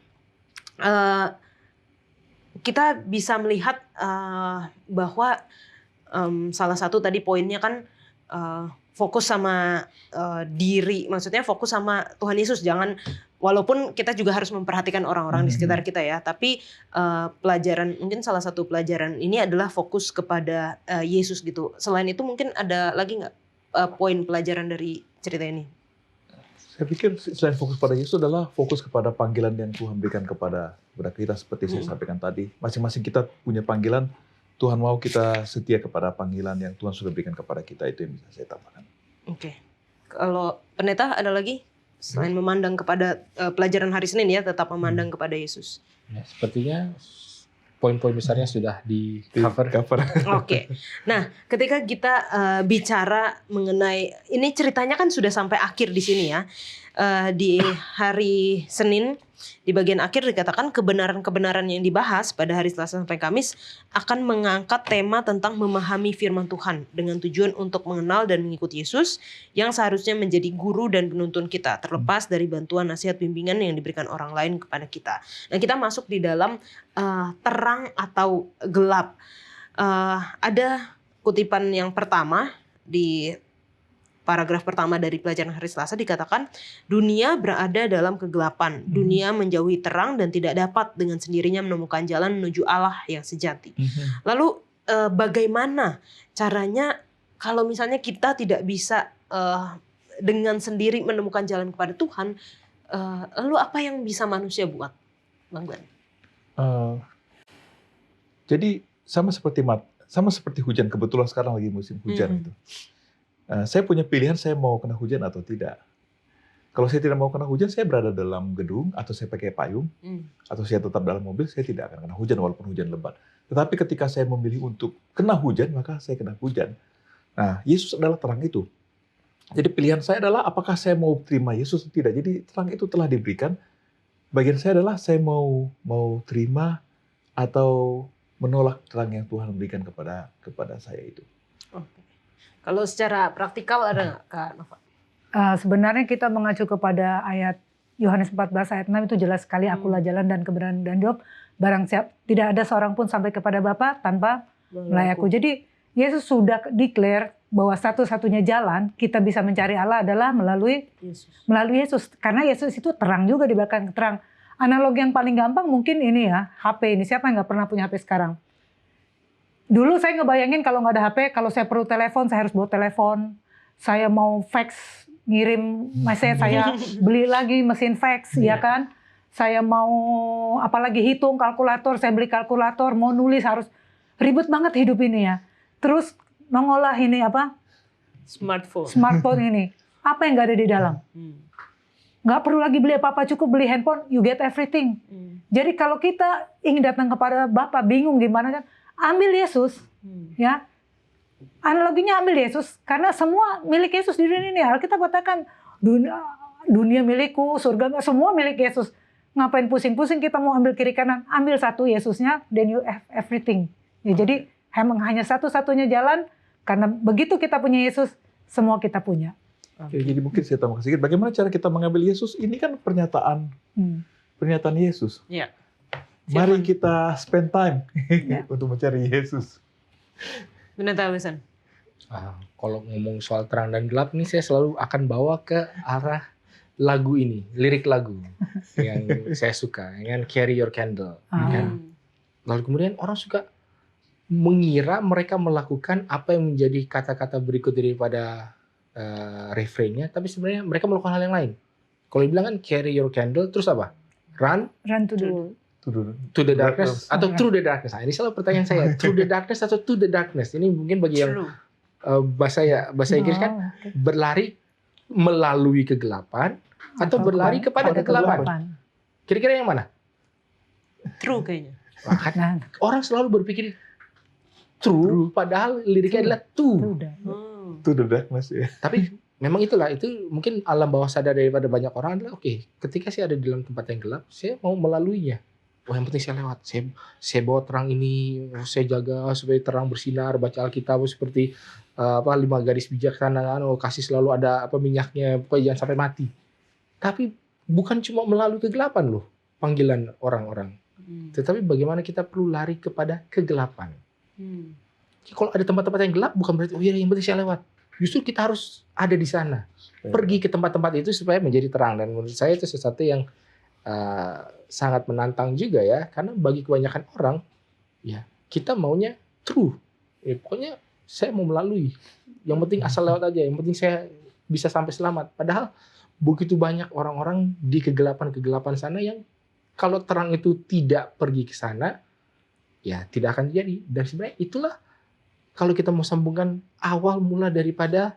kita bisa melihat bahwa salah satu tadi poinnya kan fokus sama diri, maksudnya fokus sama Tuhan Yesus. Jangan, walaupun kita juga harus memperhatikan orang-orang di sekitar kita ya, tapi pelajaran, mungkin salah satu pelajaran ini adalah fokus kepada Yesus gitu. Selain itu mungkin ada lagi nggak poin pelajaran dari cerita ini? Saya pikir selain fokus pada Yesus adalah fokus kepada panggilan yang Tuhan berikan kepada kita, seperti saya sampaikan tadi. Masing-masing kita punya panggilan. Tuhan mau kita setia kepada panggilan yang Tuhan sudah berikan kepada kita. Itu yang bisa saya tambahkan. Oke. Kalau pendeta ada lagi? Selain memandang kepada pelajaran hari Senin ya, tetap memandang kepada Yesus. Ya, sepertinya poin-poin besarnya sudah di cover. Oke. Nah, ketika kita bicara mengenai ini, ceritanya kan sudah sampai akhir di sini ya. di hari Senin di bagian akhir dikatakan kebenaran-kebenaran yang dibahas pada hari Selasa sampai Kamis akan mengangkat tema tentang memahami firman Tuhan dengan tujuan untuk mengenal dan mengikuti Yesus yang seharusnya menjadi guru dan penuntun kita terlepas dari bantuan nasihat bimbingan yang diberikan orang lain kepada kita. Nah, kita masuk di dalam terang atau gelap. Ada kutipan yang pertama di paragraf pertama dari pelajaran hari Selasa dikatakan dunia berada dalam kegelapan, dunia menjauhi terang dan tidak dapat dengan sendirinya menemukan jalan menuju Allah yang sejati. Lalu bagaimana caranya kalau misalnya kita tidak bisa dengan sendiri menemukan jalan kepada Tuhan, lalu apa yang bisa manusia buat, Bang Glenn? Jadi sama seperti hujan, kebetulan sekarang lagi musim hujan gitu. Saya punya pilihan saya mau kena hujan atau tidak. Kalau saya tidak mau kena hujan, saya berada dalam gedung atau saya pakai payung, atau saya tetap dalam mobil, saya tidak akan kena hujan walaupun hujan lebat. Tetapi ketika saya memilih untuk kena hujan, maka saya kena hujan. Nah, Yesus adalah terang itu. Jadi pilihan saya adalah apakah saya mau terima Yesus atau tidak. Jadi terang itu telah diberikan. Bagian saya adalah saya mau terima atau menolak terang yang Tuhan berikan kepada saya itu. Oke. Kalau secara praktikal ada nggak, Kak Nova? Sebenarnya kita mengacu kepada ayat Yohanes 14 ayat 6 itu jelas sekali, akulah jalan dan kebenaran dan hidup. Barang siapa, tidak ada seorang pun sampai kepada Bapa tanpa melalui aku. Jadi Yesus sudah declare bahwa satu-satunya jalan kita bisa mencari Allah adalah melalui Yesus. Karena Yesus itu terang juga, di belakang terang. Analogi yang paling gampang mungkin ini ya, HP ini. Siapa yang nggak pernah punya HP sekarang? Dulu saya ngebayangin kalau nggak ada HP, kalau saya perlu telepon, saya harus bawa telepon. Saya mau fax, ngirim message, saya beli lagi mesin fax, ya kan? Saya mau apalagi hitung kalkulator, saya beli kalkulator, mau nulis harus ribet banget hidup ini ya. Terus mengolah ini apa? Smartphone ini. Apa yang nggak ada di dalam? Nggak perlu lagi beli apa-apa, cukup beli handphone, you get everything. Jadi kalau kita ingin datang kepada Bapa, bingung gimana kan? Ambil Yesus, ya. Analoginya ambil Yesus, karena semua milik Yesus di dunia ini. Alkitab katakan dunia milikku, surga semua milik Yesus. Ngapain pusing-pusing kita mau ambil kiri kanan? Ambil satu Yesusnya, then you have everything. Ya, jadi hanya satu-satunya jalan, karena begitu kita punya Yesus, semua kita punya. Oke, jadi mungkin saya tambahkan sedikit. Bagaimana cara kita mengambil Yesus? Ini kan pernyataan Yesus. Ya. Mari kita spend time untuk mencari Yesus. Benar tahu, San? Kalau ngomong soal terang dan gelap nih, saya selalu akan bawa ke arah lagu ini, lirik lagu yang saya suka, yang Carry Your Candle. Kan? Lalu kemudian orang suka mengira mereka melakukan apa yang menjadi kata-kata berikut daripada refrainnya, tapi sebenarnya mereka melakukan hal yang lain. Kalau dibilang kan Carry Your Candle, terus apa? Run to the darkness atau through the darkness. Nah, ini salah pertanyaan saya. Through the darkness atau to the darkness? Ini mungkin bagi yang bahasa Inggris kan berlari melalui kegelapan atau berlari kepada kegelapan. Kira-kira yang mana? True kayaknya. Nah, orang selalu berpikir true, padahal liriknya adalah to the darkness ya. Tapi memang itu mungkin alam bawah sadar daripada banyak orang adalah oke, ketika saya ada di dalam tempat yang gelap, saya mau melaluinya. Oh, yang penting saya lewat. Saya bawa terang ini, saya jaga supaya terang bersinar, baca Alkitab seperti 5 garis bijaksana, kasih selalu ada minyaknya, pokoknya jangan sampai mati. Tapi bukan cuma melalui kegelapan loh panggilan orang-orang. Tetapi bagaimana kita perlu lari kepada kegelapan. Kalau ada tempat-tempat yang gelap bukan berarti yang penting saya lewat. Justru kita harus ada di sana. Pergi ke tempat-tempat itu supaya menjadi terang. Dan menurut saya itu sesuatu yang sangat menantang juga ya, karena bagi kebanyakan orang ya kita maunya true, pokoknya saya mau melalui, yang penting asal lewat aja, yang penting saya bisa sampai selamat. Padahal begitu banyak orang-orang di kegelapan sana yang kalau terang itu tidak pergi ke sana ya tidak akan terjadi. Dan sebenarnya itulah kalau kita mau sambungkan awal mula daripada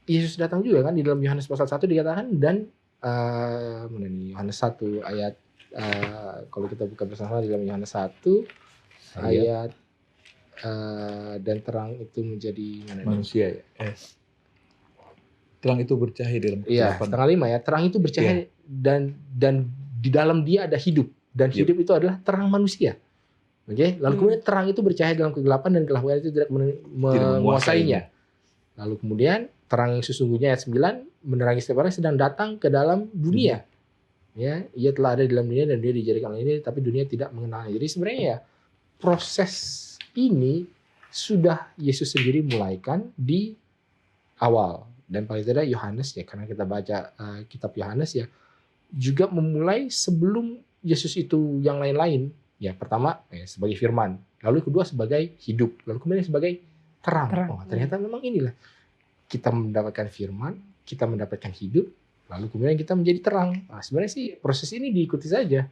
Yesus datang juga kan, di dalam Yohanes pasal 1 dikatakan, dan Yohanes 1 ayat kalau kita buka bersama di dalam Yohanes 1 ayat dan terang itu menjadi manusia ya. Terang itu bercahaya dalam Iya, kegelapan. 4:5 ya. Terang itu bercahaya dan di dalam dia ada hidup dan hidup itu adalah terang manusia. Oke, lalu kemudian terang itu bercahaya dalam kegelapan dan kegelapan itu tidak menguasainya. Lalu kemudian terang yang sesungguhnya ayat 9 menerangi setiap orang sedang datang ke dalam dunia. Ya, ia telah ada di dalam dunia dan dia dijadikan oleh ini tapi dunia tidak mengenalnya. Jadi sebenarnya ya proses ini sudah Yesus sendiri mulaikan di awal dan paling tidak Yohanes ya karena kita baca kitab Yohanes ya juga memulai sebelum Yesus itu yang lain-lain. Ya pertama sebagai firman, lalu kedua sebagai hidup, lalu kemudian sebagai terang. Oh, ternyata memang inilah kita mendapatkan firman, kita mendapatkan hidup, lalu kemudian kita menjadi terang. Nah, sebenarnya sih proses ini diikuti saja,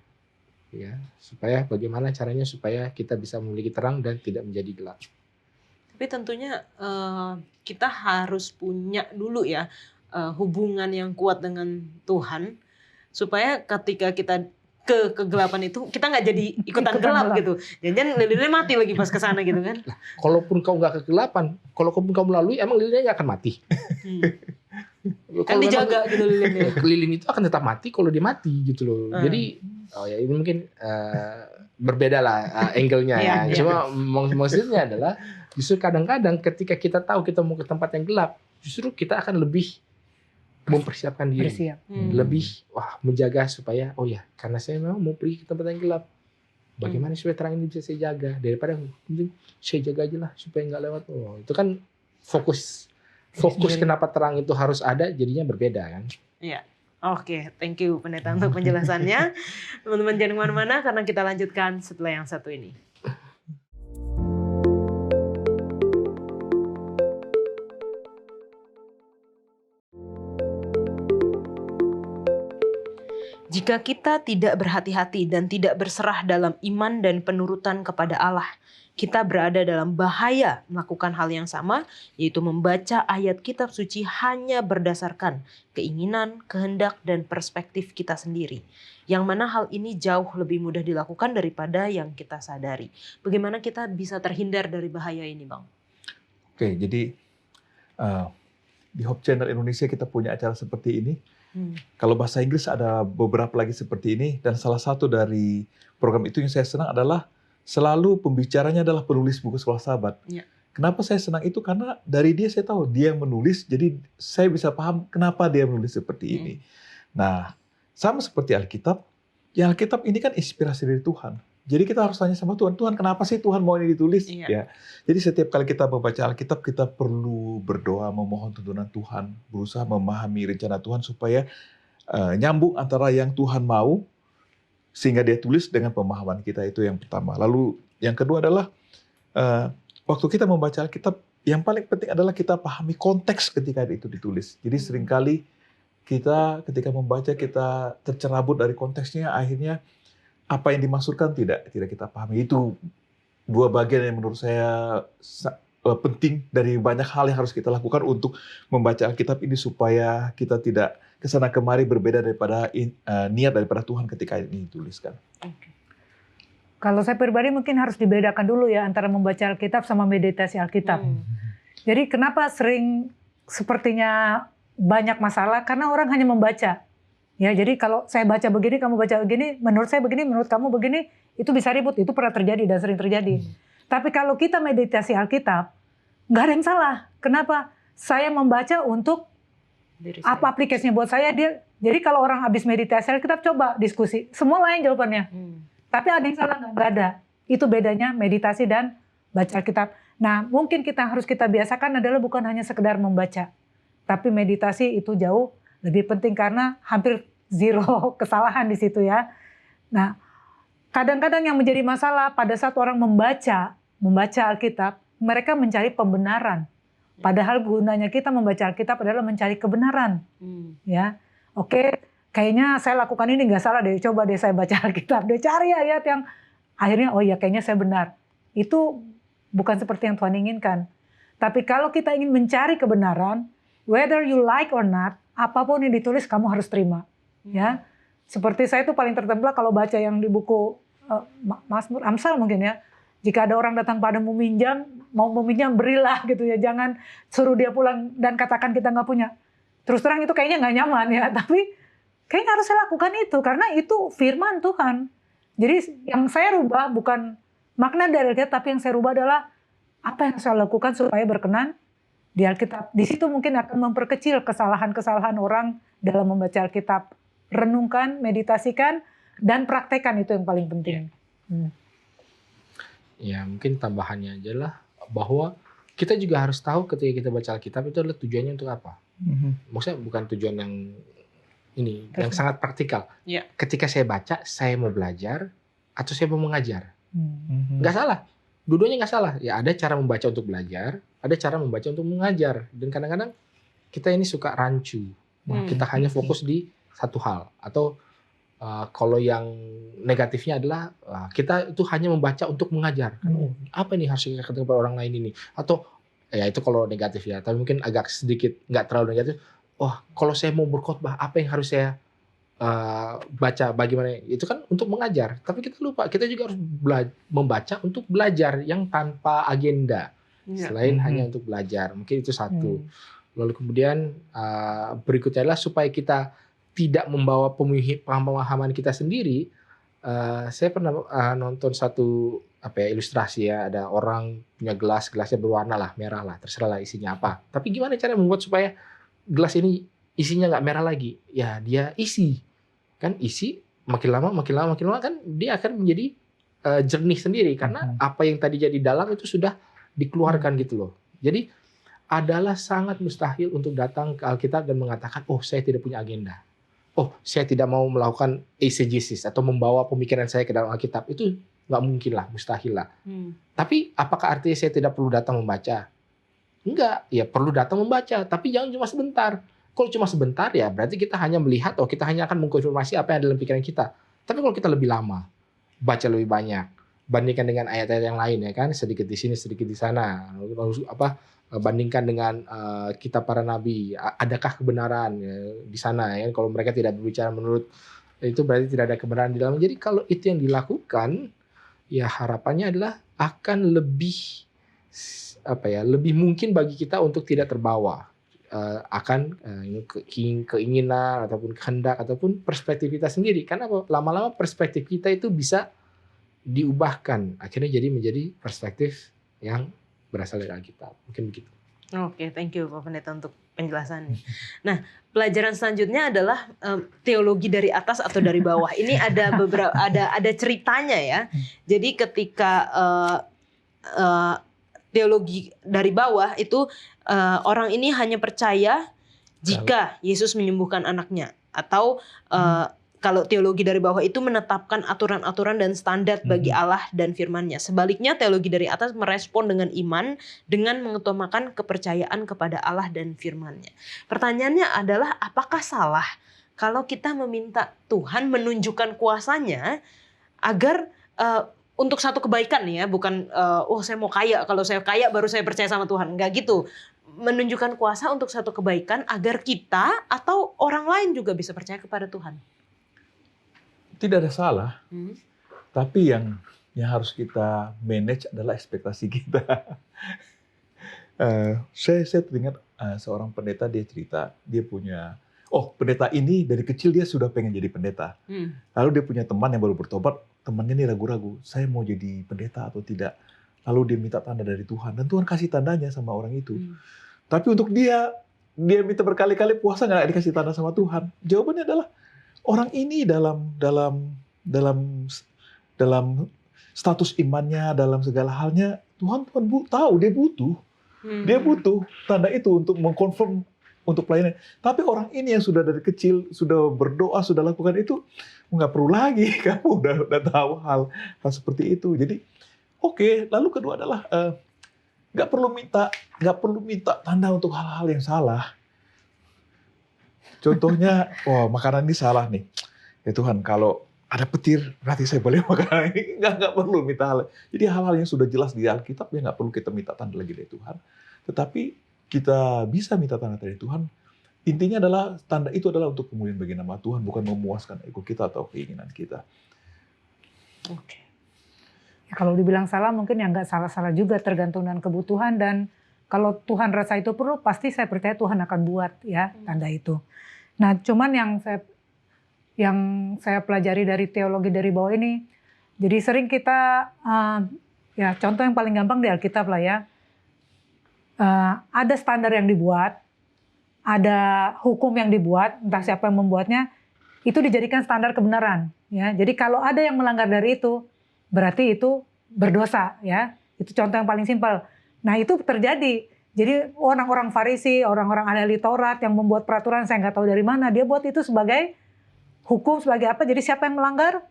ya supaya bagaimana caranya supaya kita bisa memiliki terang dan tidak menjadi gelap. Tapi tentunya kita harus punya dulu ya hubungan yang kuat dengan Tuhan supaya ketika kita ke kegelapan itu kita nggak jadi ikutan gelap gitu. Jangan lilinnya mati lagi pas ke sana gitu kan. Nah, kalaupun kau nggak kegelapan, kalaupun kau melalui emang lilinnya nggak akan mati. Kan dijaga gitu lilinnya. Lilin itu akan tetap mati kalau dia mati gitu loh. Jadi ya ini mungkin berbeda lah angle-nya ya. Cuma maksudnya adalah justru kadang-kadang ketika kita tahu kita mau ke tempat yang gelap, justru kita akan lebih mempersiapkan diri, lebih menjaga supaya karena saya memang mau pergi ke tempat yang gelap, bagaimana supaya terang ini bisa saya jaga daripada mungkin saya jaga aja lah supaya nggak lewat. Itu kan fokus kenapa terang itu harus ada jadinya berbeda kan? Iya. Oke, thank you pendeta untuk penjelasannya. Teman-teman jangan kemana-mana karena kita lanjutkan setelah yang satu ini. Jika kita tidak berhati-hati dan tidak berserah dalam iman dan penurutan kepada Allah, kita berada dalam bahaya melakukan hal yang sama, yaitu membaca ayat kitab suci hanya berdasarkan keinginan, kehendak, dan perspektif kita sendiri. Yang mana hal ini jauh lebih mudah dilakukan daripada yang kita sadari. Bagaimana kita bisa terhindar dari bahaya ini, Bang? Oke, jadi di Hope Channel Indonesia kita punya acara seperti ini. Kalau bahasa Inggris ada beberapa lagi seperti ini, dan salah satu dari program itu yang saya senang adalah selalu pembicaranya adalah penulis buku Sekolah Sahabat. Ya. Kenapa saya senang itu? Karena dari dia saya tahu dia yang menulis, jadi saya bisa paham kenapa dia menulis seperti ini. Nah, sama seperti Alkitab, yang Alkitab ini kan inspirasi dari Tuhan. Jadi kita harus tanya sama Tuhan, Tuhan kenapa sih Tuhan mau ini ditulis? Ya. Jadi setiap kali kita membaca Alkitab, kita perlu berdoa, memohon tuntunan Tuhan, berusaha memahami rencana Tuhan supaya nyambung antara yang Tuhan mau, sehingga dia tulis dengan pemahaman kita, itu yang pertama. Lalu yang kedua adalah, waktu kita membaca Alkitab, yang paling penting adalah kita pahami konteks ketika itu ditulis. Jadi seringkali kita ketika membaca, kita tercerabut dari konteksnya, akhirnya apa yang dimaksudkan tidak kita pahami. Itu dua bagian yang menurut saya penting dari banyak hal yang harus kita lakukan untuk membaca Alkitab ini supaya kita tidak kesana kemari berbeda daripada niat daripada Tuhan ketika ini dituliskan. Kalau saya pribadi mungkin harus dibedakan dulu ya antara membaca Alkitab sama meditasi Alkitab. Jadi kenapa sering sepertinya banyak masalah? Karena orang hanya membaca. Ya, jadi kalau saya baca begini, kamu baca begini, menurut saya begini, menurut kamu begini, itu bisa ribut, itu pernah terjadi dan sering terjadi. Tapi kalau kita meditasi Alkitab, nggak ada yang salah. Kenapa? Saya membaca untuk apa aplikasinya buat saya. Jadi kalau orang habis meditasi Alkitab, coba diskusi. Semua lain jawabannya. Tapi ada yang salah? Nggak ada. Itu bedanya meditasi dan baca Alkitab. Nah, mungkin kita biasakan adalah bukan hanya sekedar membaca. Tapi meditasi itu jauh lebih penting karena hampir zero kesalahan di situ ya. Nah, kadang-kadang yang menjadi masalah pada saat orang membaca Alkitab, mereka mencari pembenaran. Padahal gunanya kita membaca Alkitab adalah mencari kebenaran. Ya, oke, kayaknya saya lakukan ini nggak salah deh. Coba deh saya baca Alkitab, deh cari ayat yang akhirnya kayaknya saya benar. Itu bukan seperti yang Tuhan inginkan. Tapi kalau kita ingin mencari kebenaran, whether you like or not, apapun yang ditulis kamu harus terima, ya. Seperti saya itu paling tertemplak kalau baca yang di buku Mazmur, Amsal mungkin ya. Jika ada orang datang padamu mau meminjam berilah gitu ya. Jangan suruh dia pulang dan katakan kita nggak punya. terus terang itu kayaknya nggak nyaman ya, tapi kayaknya harus saya lakukan itu karena itu firman Tuhan. Jadi yang saya rubah bukan makna dari Alkitab, tapi yang saya rubah adalah apa yang saya lakukan supaya berkenan di Alkitab. Di situ mungkin akan memperkecil kesalahan-kesalahan orang dalam membaca Alkitab. Renungkan, meditasikan, dan praktekkan, itu yang paling penting. Ya, mungkin tambahannya adalah bahwa kita juga harus tahu ketika kita baca Alkitab itu adalah tujuannya untuk apa. Maksudnya bukan tujuan yang ini, yang sangat praktikal. Ya. Ketika saya baca, saya mau belajar atau saya mau mengajar. Nggak salah. Dua-duanya nggak salah. Ya, ada cara membaca untuk belajar, ada cara membaca untuk mengajar. Dan kadang-kadang kita ini suka rancu. Kita hanya fokus di satu hal. Atau kalau yang negatifnya adalah kita itu hanya membaca untuk mengajar. Apa ini harus kita katakan kepada orang lain ini? Atau ya itu kalau negatif ya. Tapi mungkin agak sedikit nggak terlalu negatif. Oh, kalau saya mau berkhotbah, apa yang harus saya baca? Bagaimana? Itu kan untuk mengajar. Tapi kita lupa, kita juga harus membaca untuk belajar yang tanpa agenda. Selain hanya untuk belajar. Mungkin itu satu. Lalu kemudian berikutnya adalah supaya kita tidak membawa pemahaman kita sendiri. Saya pernah nonton satu ilustrasi ya, ada orang punya gelasnya berwarna lah, merah lah, terserah lah isinya apa. Tapi gimana cara membuat supaya gelas ini isinya nggak merah lagi? Ya dia isi, kan isi makin lama kan dia akan menjadi jernih sendiri karena apa yang tadi jadi dalam itu sudah dikeluarkan gitu loh. Jadi adalah sangat mustahil untuk datang ke Alkitab dan mengatakan, oh saya tidak punya agenda. Oh, saya tidak mau melakukan eisegesis atau membawa pemikiran saya ke dalam Alkitab. Itu nggak mungkin lah, mustahil lah. Tapi apakah artinya saya tidak perlu datang membaca? Enggak, ya perlu datang membaca. Tapi jangan cuma sebentar. Kalau cuma sebentar ya berarti kita hanya melihat, kita hanya akan mengkonfirmasi apa yang ada dalam pikiran kita. Tapi kalau kita lebih lama, baca lebih banyak, bandingkan dengan ayat-ayat yang lain ya kan, sedikit di sini, sedikit di sana. Lalu bandingkan dengan kitab para nabi, adakah kebenaran di sana ya? Kalau mereka tidak berbicara menurut itu berarti tidak ada kebenaran di dalam. Jadi kalau itu yang dilakukan, ya harapannya adalah akan lebih lebih mungkin bagi kita untuk tidak terbawa akan keinginan ataupun kehendak ataupun perspektif kita sendiri. Karena lama-lama perspektif kita itu bisa diubahkan, akhirnya jadi menjadi perspektif yang berasal dari Alkitab. Mungkin begitu. Oke, thank you Pak Pendeta untuk penjelasannya. Nah, pelajaran selanjutnya adalah teologi dari atas atau dari bawah. Ini ada beberapa ada ceritanya ya. Jadi ketika teologi dari bawah itu orang ini hanya percaya jika Yesus menyembuhkan anaknya, atau kalau teologi dari bawah itu menetapkan aturan-aturan dan standar bagi Allah dan firman-Nya. Sebaliknya teologi dari atas merespon dengan iman dengan mengutamakan kepercayaan kepada Allah dan firman-Nya. Pertanyaannya adalah apakah salah kalau kita meminta Tuhan menunjukkan kuasa-Nya agar untuk satu kebaikan ya, bukan saya mau kaya, kalau saya kaya baru saya percaya sama Tuhan. Enggak gitu. Menunjukkan kuasa untuk satu kebaikan agar kita atau orang lain juga bisa percaya kepada Tuhan. Tidak ada salah, tapi yang harus kita manage adalah ekspektasi kita. Saya teringat seorang pendeta, dia cerita, dia punya, pendeta ini dari kecil dia sudah pengen jadi pendeta. Lalu dia punya teman yang baru bertobat, temannya ini ragu-ragu, saya mau jadi pendeta atau tidak. Lalu dia minta tanda dari Tuhan, dan Tuhan kasih tandanya sama orang itu. Tapi untuk dia minta berkali-kali puasa nggak dikasih tanda sama Tuhan. Jawabannya adalah, orang ini dalam status imannya, dalam segala halnya, Tuhan tahu dia butuh. Dia butuh tanda itu untuk mengkonfirm untuk pelayanan. Tapi orang ini yang sudah dari kecil, sudah berdoa, sudah lakukan itu, nggak perlu lagi. Kamu udah tahu hal seperti itu. Jadi, lalu kedua adalah, nggak perlu minta tanda untuk hal-hal yang salah. Contohnya, makanan ini salah nih. Ya Tuhan, kalau ada petir, berarti saya boleh makan ini. Nggak perlu minta hal. Jadi hal-hal yang sudah jelas di Alkitab, ya nggak perlu kita minta tanda lagi dari Tuhan. Tetapi kita bisa minta tanda dari Tuhan. Intinya adalah, tanda itu adalah untuk kemuliaan bagi nama Tuhan, bukan memuaskan ego kita atau keinginan kita. Ya, kalau dibilang salah, mungkin ya nggak salah-salah juga, tergantung dengan kebutuhan dan kalau Tuhan rasa itu perlu, pasti saya percaya Tuhan akan buat ya tanda itu. Nah, cuman yang saya pelajari dari teologi dari bawah ini, jadi sering kita ya contoh yang paling gampang di Alkitab lah ya, ada standar yang dibuat, ada hukum yang dibuat, entah siapa yang membuatnya, itu dijadikan standar kebenaran. Ya, jadi kalau ada yang melanggar dari itu, berarti itu berdosa. Ya, itu contoh yang paling simpel. Nah itu terjadi. Jadi orang-orang Farisi, orang-orang ahli Taurat yang membuat peraturan, saya nggak tahu dari mana, dia buat itu sebagai hukum, sebagai apa. Jadi siapa yang melanggar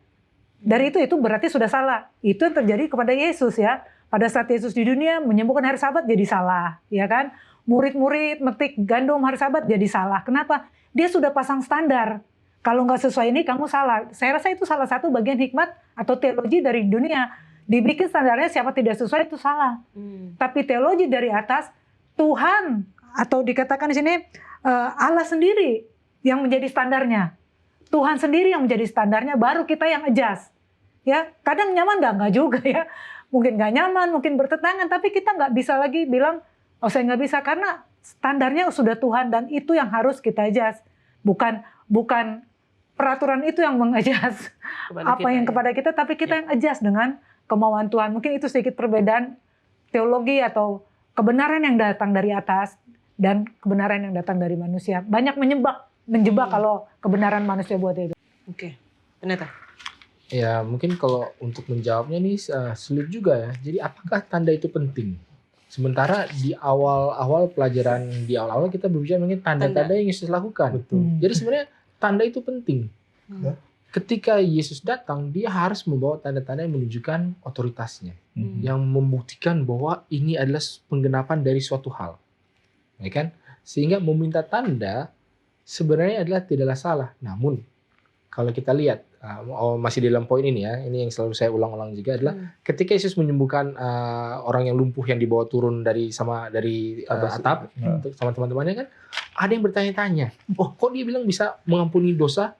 dari itu berarti sudah salah. Itu yang terjadi kepada Yesus ya. Pada saat Yesus di dunia menyembuhkan hari Sabat jadi salah, ya kan? Murid-murid metik gandum hari Sabat jadi salah. Kenapa? Dia sudah pasang standar. Kalau nggak sesuai ini kamu salah. Saya rasa itu salah satu bagian hikmat atau teologi dari dunia. Dibikin standarnya siapa tidak sesuai itu salah. Tapi teologi dari atas, Tuhan atau dikatakan di sini Allah sendiri yang menjadi standarnya. Tuhan sendiri yang menjadi standarnya, baru kita yang adjust. Ya, kadang nyaman nggak juga ya. Mungkin nggak nyaman, mungkin bertentangan, tapi kita nggak bisa lagi bilang, oh saya nggak bisa, karena standarnya sudah Tuhan dan itu yang harus kita adjust. Bukan peraturan itu yang mengadjust apa yang kepada kita, tapi kita yang adjust dengan kemauan Tuhan. Mungkin itu sedikit perbedaan teologi atau kebenaran yang datang dari atas dan kebenaran yang datang dari manusia. Banyak menjebak kalau kebenaran manusia buat itu. Oke, ternyata. Ya mungkin kalau untuk menjawabnya nih sulit juga ya. Jadi apakah tanda itu penting? Sementara di awal-awal pelajaran, di awal-awal kita berbicara mengenai tanda-tanda yang Yesus lakukan. Jadi sebenarnya tanda itu penting. Ketika Yesus datang, dia harus membawa tanda-tanda yang menunjukkan otoritasnya. Yang membuktikan bahwa ini adalah penggenapan dari suatu hal. Ya kan? Sehingga meminta tanda sebenarnya adalah tidaklah salah. Namun, kalau kita lihat, masih dalam poin ini ya, ini yang selalu saya ulang-ulang juga adalah ketika Yesus menyembuhkan orang yang lumpuh yang dibawa turun dari atap sama teman-temannya kan, ada yang bertanya-tanya, oh kok dia bilang bisa mengampuni dosa?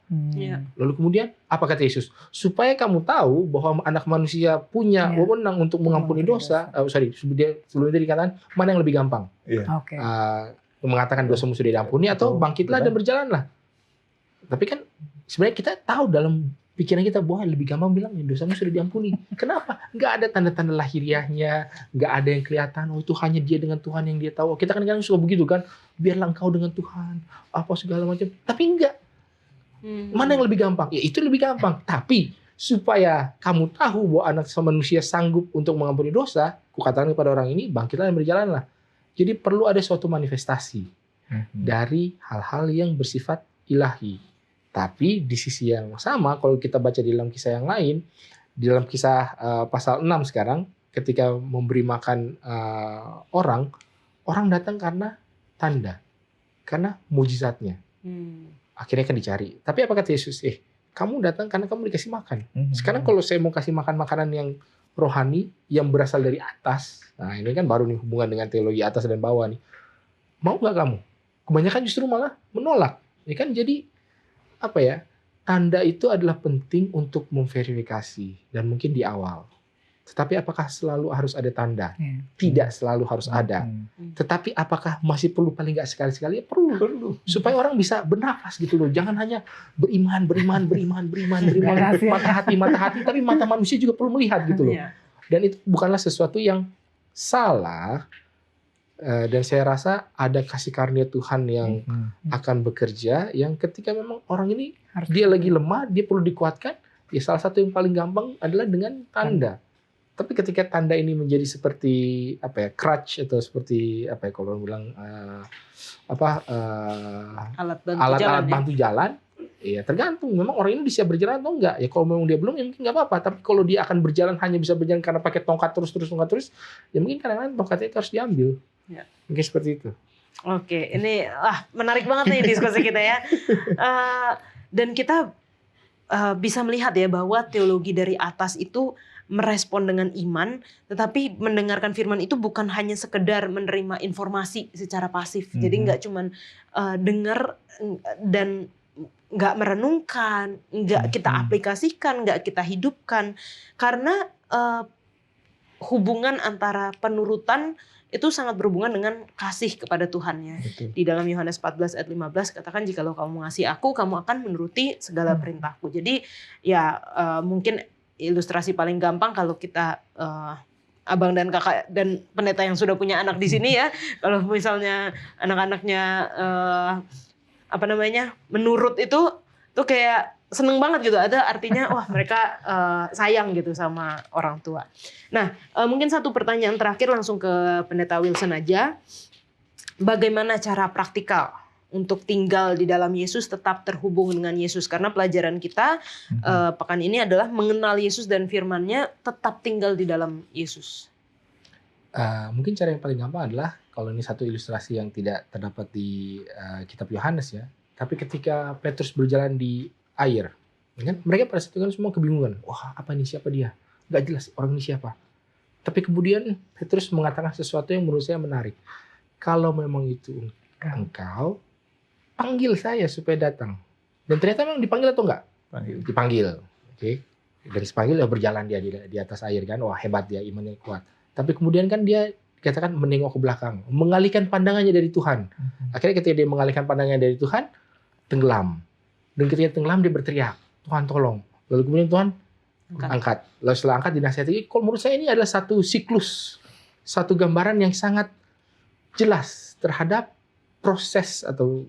Lalu kemudian apa kata Yesus? Supaya kamu tahu bahwa anak manusia punya wewenang untuk mengampuni dosa. Sebelum itu dikatakan mana yang lebih gampang? Mengatakan dosamu sudah diampuni atau bangkitlah dan berjalanlah. Tapi kan sebenarnya kita tahu dalam pikiran kita bahwa lebih gampang bilang dosamu sudah diampuni. Kenapa? Nggak ada tanda-tanda lahiriahnya, nggak ada yang kelihatan. Oh itu hanya dia dengan Tuhan yang dia tahu. Kita kan kadang suka begitu kan, biarlah engkau dengan Tuhan, apa segala macam. Tapi enggak. Mana yang lebih gampang? Ya itu lebih gampang. Tapi supaya kamu tahu bahwa anak manusia sanggup untuk mengampuni dosa, kukatakan kepada orang ini, bangkitlah dan berjalanlah. Jadi perlu ada suatu manifestasi dari hal-hal yang bersifat ilahi. Tapi di sisi yang sama, kalau kita baca di dalam kisah yang lain, di dalam kisah pasal 6 sekarang, ketika memberi makan orang datang karena tanda, karena mujizatnya. Akhirnya kan dicari. Tapi apa kata Yesus? Kamu datang karena kamu dikasih makan. Sekarang kalau saya mau kasih makan makanan yang rohani, yang berasal dari atas, nah ini kan baru nih hubungan dengan teologi atas dan bawah nih. Mau nggak kamu? Kebanyakan justru malah menolak. Ya kan jadi apa ya, tanda itu adalah penting untuk memverifikasi dan mungkin di awal. Tetapi apakah selalu harus ada tanda? Tidak selalu harus ada. Tetapi apakah masih perlu paling nggak sekali-sekali? Ya perlu. Supaya orang bisa bernafas gitu loh. Jangan hanya beriman, mata hati, tapi mata manusia juga perlu melihat gitu loh. Dan itu bukanlah sesuatu yang salah. Dan saya rasa ada kasih karunia Tuhan yang akan bekerja, yang ketika memang orang ini dia lagi lemah, dia perlu dikuatkan, ya salah satu yang paling gampang adalah dengan tanda. Tapi ketika tanda ini menjadi seperti crutch atau seperti kalau orang bilang alat bantu jalan, ya tergantung memang orang ini bisa berjalan atau enggak. Ya kalau memang dia belum, ya mungkin nggak apa-apa. Tapi kalau dia akan berjalan hanya bisa berjalan karena pakai tongkat terus, ya mungkin kadang-kadang tongkatnya harus diambil. Mungkin seperti itu. Oke, ini menarik banget nih diskusi kita ya. Dan kita bisa melihat ya bahwa teologi dari atas itu merespon dengan iman, tetapi mendengarkan firman itu bukan hanya sekedar menerima informasi secara pasif. Jadi nggak cuman dengar dan nggak merenungkan, nggak kita aplikasikan, nggak kita hidupkan, karena hubungan antara penurutan itu sangat berhubungan dengan kasih kepada Tuhannya. Betul. Di dalam Yohanes 14 ayat 15 katakan, jikalau kamu mengasihi aku, kamu akan menuruti segala perintahku. Jadi ya mungkin ilustrasi paling gampang kalau kita abang dan kakak dan pendeta yang sudah punya anak di sini ya, kalau misalnya anak-anaknya menurut itu tuh kayak seneng banget gitu, ada artinya wah mereka sayang gitu sama orang tua. Nah mungkin satu pertanyaan terakhir langsung ke pendeta Wilson aja, bagaimana cara praktikal untuk tinggal di dalam Yesus, tetap terhubung dengan Yesus, karena pelajaran kita pekan ini adalah mengenal Yesus dan firman-Nya, tetap tinggal di dalam Yesus. Mungkin cara yang paling gampang adalah, kalau ini satu ilustrasi yang tidak terdapat di kitab Yohanes ya, tapi ketika Petrus berjalan di air, kan mereka pada saat itu kan semua kebingungan, wah apa ini, siapa dia, nggak jelas orang ini siapa. Tapi kemudian Petrus mengatakan sesuatu yang menurut saya menarik, kalau memang itu engkau, panggil saya supaya datang. Dan ternyata memang dipanggil atau enggak? Dipanggil. Oke. Dan dipanggil ya berjalan dia di atas air kan, wah hebat dia, imannya kuat. Tapi kemudian kan dia dikatakan menengok ke belakang, mengalihkan pandangannya dari Tuhan. Akhirnya ketika dia mengalihkan pandangannya dari Tuhan, tenggelam. Dan ketika tenggelam dia berteriak, Tuhan tolong. Lalu kemudian Tuhan angkat. Lalu setelah angkat dinasihati. Kalau menurut saya ini adalah satu siklus, satu gambaran yang sangat jelas terhadap proses atau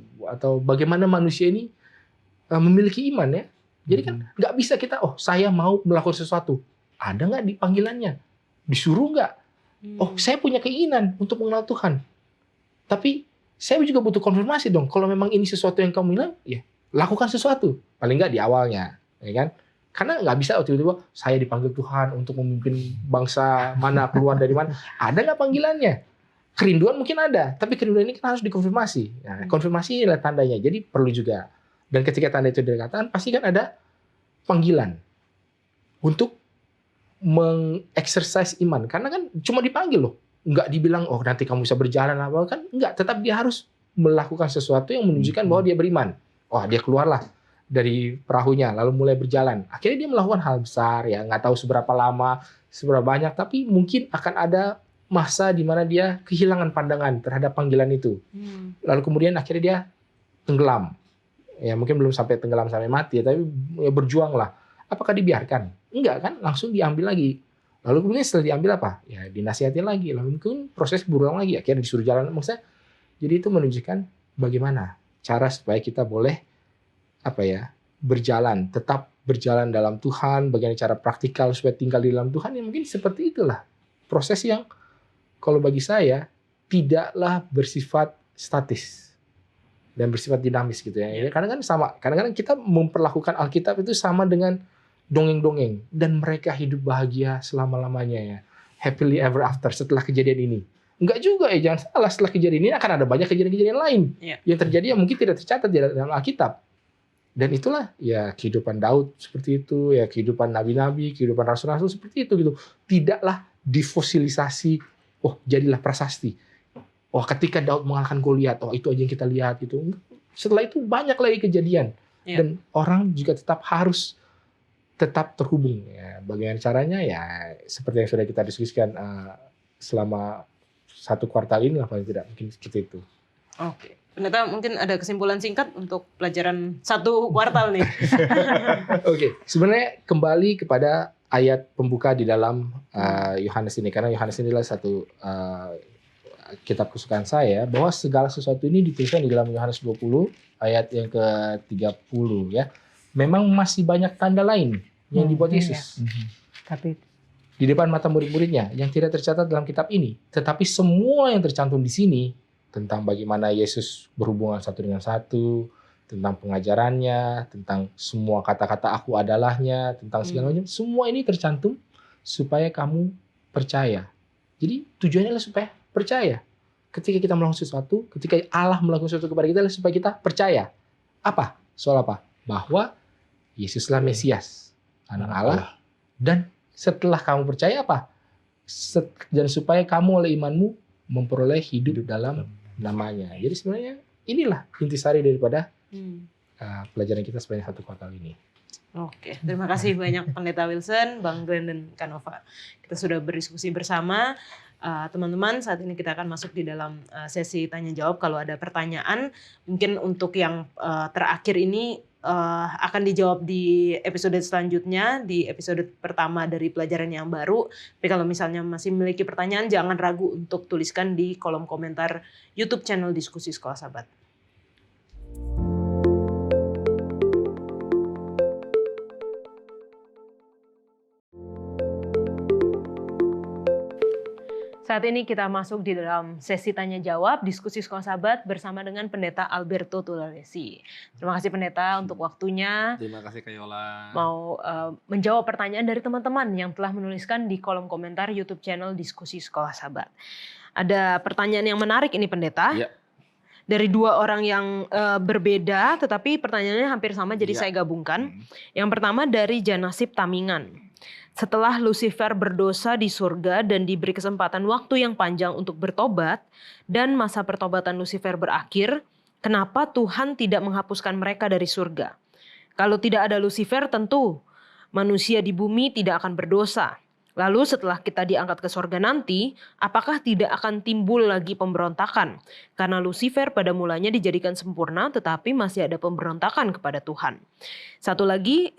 bagaimana manusia ini memiliki iman ya. Jadi kan nggak bisa kita, oh saya mau melakukan sesuatu, ada nggak di panggilannya, disuruh nggak? Oh saya punya keinginan untuk mengenal Tuhan, tapi saya juga butuh konfirmasi dong. Kalau memang ini sesuatu yang kamu bilang, ya lakukan sesuatu, paling nggak di awalnya, ya kan? Karena nggak bisa tiba-tiba saya dipanggil Tuhan untuk memimpin bangsa mana, keluar dari mana. Ada nggak panggilannya? Kerinduan mungkin ada, tapi kerinduan ini kan harus dikonfirmasi. Nah, konfirmasi inilah tandanya, jadi perlu juga. Dan ketika tanda itu dikatakan, pasti kan ada panggilan untuk mengeksersis iman. Karena kan cuma dipanggil loh, nggak dibilang oh nanti kamu bisa berjalan apa kan? Nggak, tetap dia harus melakukan sesuatu yang menunjukkan bahwa dia beriman. Oh dia keluarlah dari perahunya, lalu mulai berjalan. Akhirnya dia melakukan hal besar, ya nggak tahu seberapa lama, seberapa banyak, tapi mungkin akan ada masa di mana dia kehilangan pandangan terhadap panggilan itu. Lalu kemudian akhirnya dia tenggelam. Ya mungkin belum sampai tenggelam sampai mati, tapi ya berjuang lah. Apakah dibiarkan? Enggak kan, langsung diambil lagi. Lalu kemudian setelah diambil apa? Ya dinasihatin lagi. Lalu mungkin proses berulang lagi, akhirnya disuruh jalan. Maksudnya, jadi itu menunjukkan bagaimana cara supaya kita boleh berjalan, tetap berjalan dalam Tuhan, bagaimana cara praktikal supaya tinggal di dalam Tuhan, ya mungkin seperti itulah proses yang kalau bagi saya tidaklah bersifat statis dan bersifat dinamis gitu ya. Kadang-kadang sama, kadang-kadang kita memperlakukan Alkitab itu sama dengan dongeng-dongeng, dan mereka hidup bahagia selama-lamanya ya, happily ever after setelah kejadian ini. Enggak juga ya, jangan salah, setelah kejadian ini akan ada banyak kejadian-kejadian lain yang terjadi yang mungkin tidak tercatat di dalam Alkitab. Dan itulah ya kehidupan Daud seperti itu, ya kehidupan nabi-nabi, kehidupan rasul-rasul seperti itu gitu. Tidaklah difosilisasi, oh jadilah prasasti. Oh ketika Daud mengalahkan Goliat, oh itu aja yang kita lihat gitu. Setelah itu banyak lagi kejadian. Dan orang juga harus tetap terhubung. Ya, bagaimana caranya ya seperti yang sudah kita diskusikan selama satu kuartal ini lah paling tidak, mungkin seperti itu. Oke. Pendeta mungkin ada kesimpulan singkat untuk pelajaran satu kuartal nih. Oke, sebenarnya kembali kepada ayat pembuka di dalam Yohanes ini, karena Yohanes ini adalah satu kitab kesukaan saya, bahwa segala sesuatu ini dituliskan di dalam Yohanes 20 ayat yang ke-30 ya. Memang masih banyak tanda lain yang dibuat Yesus. Tapi di depan mata murid-muridnya yang tidak tercatat dalam kitab ini, tetapi semua yang tercantum di sini tentang bagaimana Yesus berhubungan satu dengan satu, tentang pengajarannya, tentang semua kata-kata aku adalahnya, tentang segala macam, semua ini tercantum supaya kamu percaya. Jadi tujuannya adalah supaya percaya. Ketika kita melakukan sesuatu, ketika Allah melakukan sesuatu kepada kita adalah supaya kita percaya. Apa? Soal apa? Bahwa Yesuslah Mesias, Anak Allah. Dan setelah kamu percaya apa? Dan supaya kamu oleh imanmu memperoleh hidup dalam namanya. Jadi sebenarnya inilah intisari daripada pelajaran kita sepanjang satu kuartal ini. Oke, terima kasih banyak Pendeta Wilson, Bang Glenn dan Kanova. Kita sudah berdiskusi bersama. Teman-teman, saat ini kita akan masuk di dalam sesi tanya jawab. Kalau ada pertanyaan, mungkin untuk yang terakhir ini akan dijawab di episode selanjutnya, di episode pertama dari pelajaran yang baru. Tapi kalau misalnya masih memiliki pertanyaan, jangan ragu untuk tuliskan di kolom komentar YouTube channel Diskusi Sekolah Sahabat. Saat ini kita masuk di dalam sesi tanya jawab Diskusi Sekolah Sahabat bersama dengan Pendeta Alberto Tulalesi. Terima kasih Pendeta untuk waktunya. Terima kasih Kak Yola. Mau menjawab pertanyaan dari teman-teman yang telah menuliskan di kolom komentar YouTube channel Diskusi Sekolah Sahabat. Ada pertanyaan yang menarik ini Pendeta. Ya. Dari dua orang yang berbeda, tetapi pertanyaannya hampir sama, jadi Ya. saya gabungkan. Yang pertama dari Janasib Tamingan. Setelah Lucifer berdosa di surga dan diberi kesempatan waktu yang panjang untuk bertobat, dan masa pertobatan Lucifer berakhir, kenapa Tuhan tidak menghapuskan mereka dari surga? Kalau tidak ada Lucifer, tentu manusia di bumi tidak akan berdosa. Lalu setelah kita diangkat ke surga nanti, apakah tidak akan timbul lagi pemberontakan? Karena Lucifer pada mulanya dijadikan sempurna, tetapi masih ada pemberontakan kepada Tuhan. Satu lagi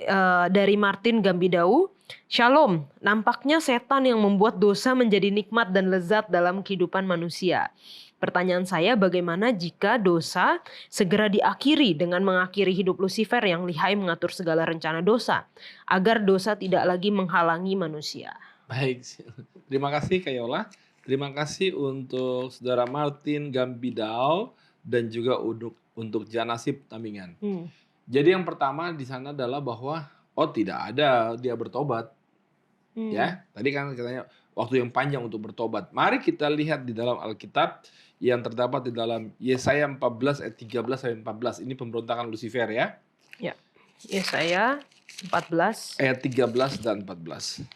dari Martin Gambidau, Shalom, nampaknya setan yang membuat dosa menjadi nikmat dan lezat dalam kehidupan manusia. Pertanyaan saya, bagaimana jika dosa segera diakhiri dengan mengakhiri hidup Lucifer yang lihai mengatur segala rencana dosa, agar dosa tidak lagi menghalangi manusia? Baik, terima kasih Kak Yola. Terima kasih untuk Saudara Martin Gambidau dan juga untuk Janasib Tamingan. Jadi yang pertama di sana adalah bahwa tidak ada dia bertobat. Ya, tadi kan katanya waktu yang panjang untuk bertobat. Mari kita lihat di dalam Alkitab yang terdapat di dalam Yesaya 14 ayat 13 sampai 14. Ini pemberontakan Lucifer ya. Ya, Yesaya 14 ayat 13 dan 14.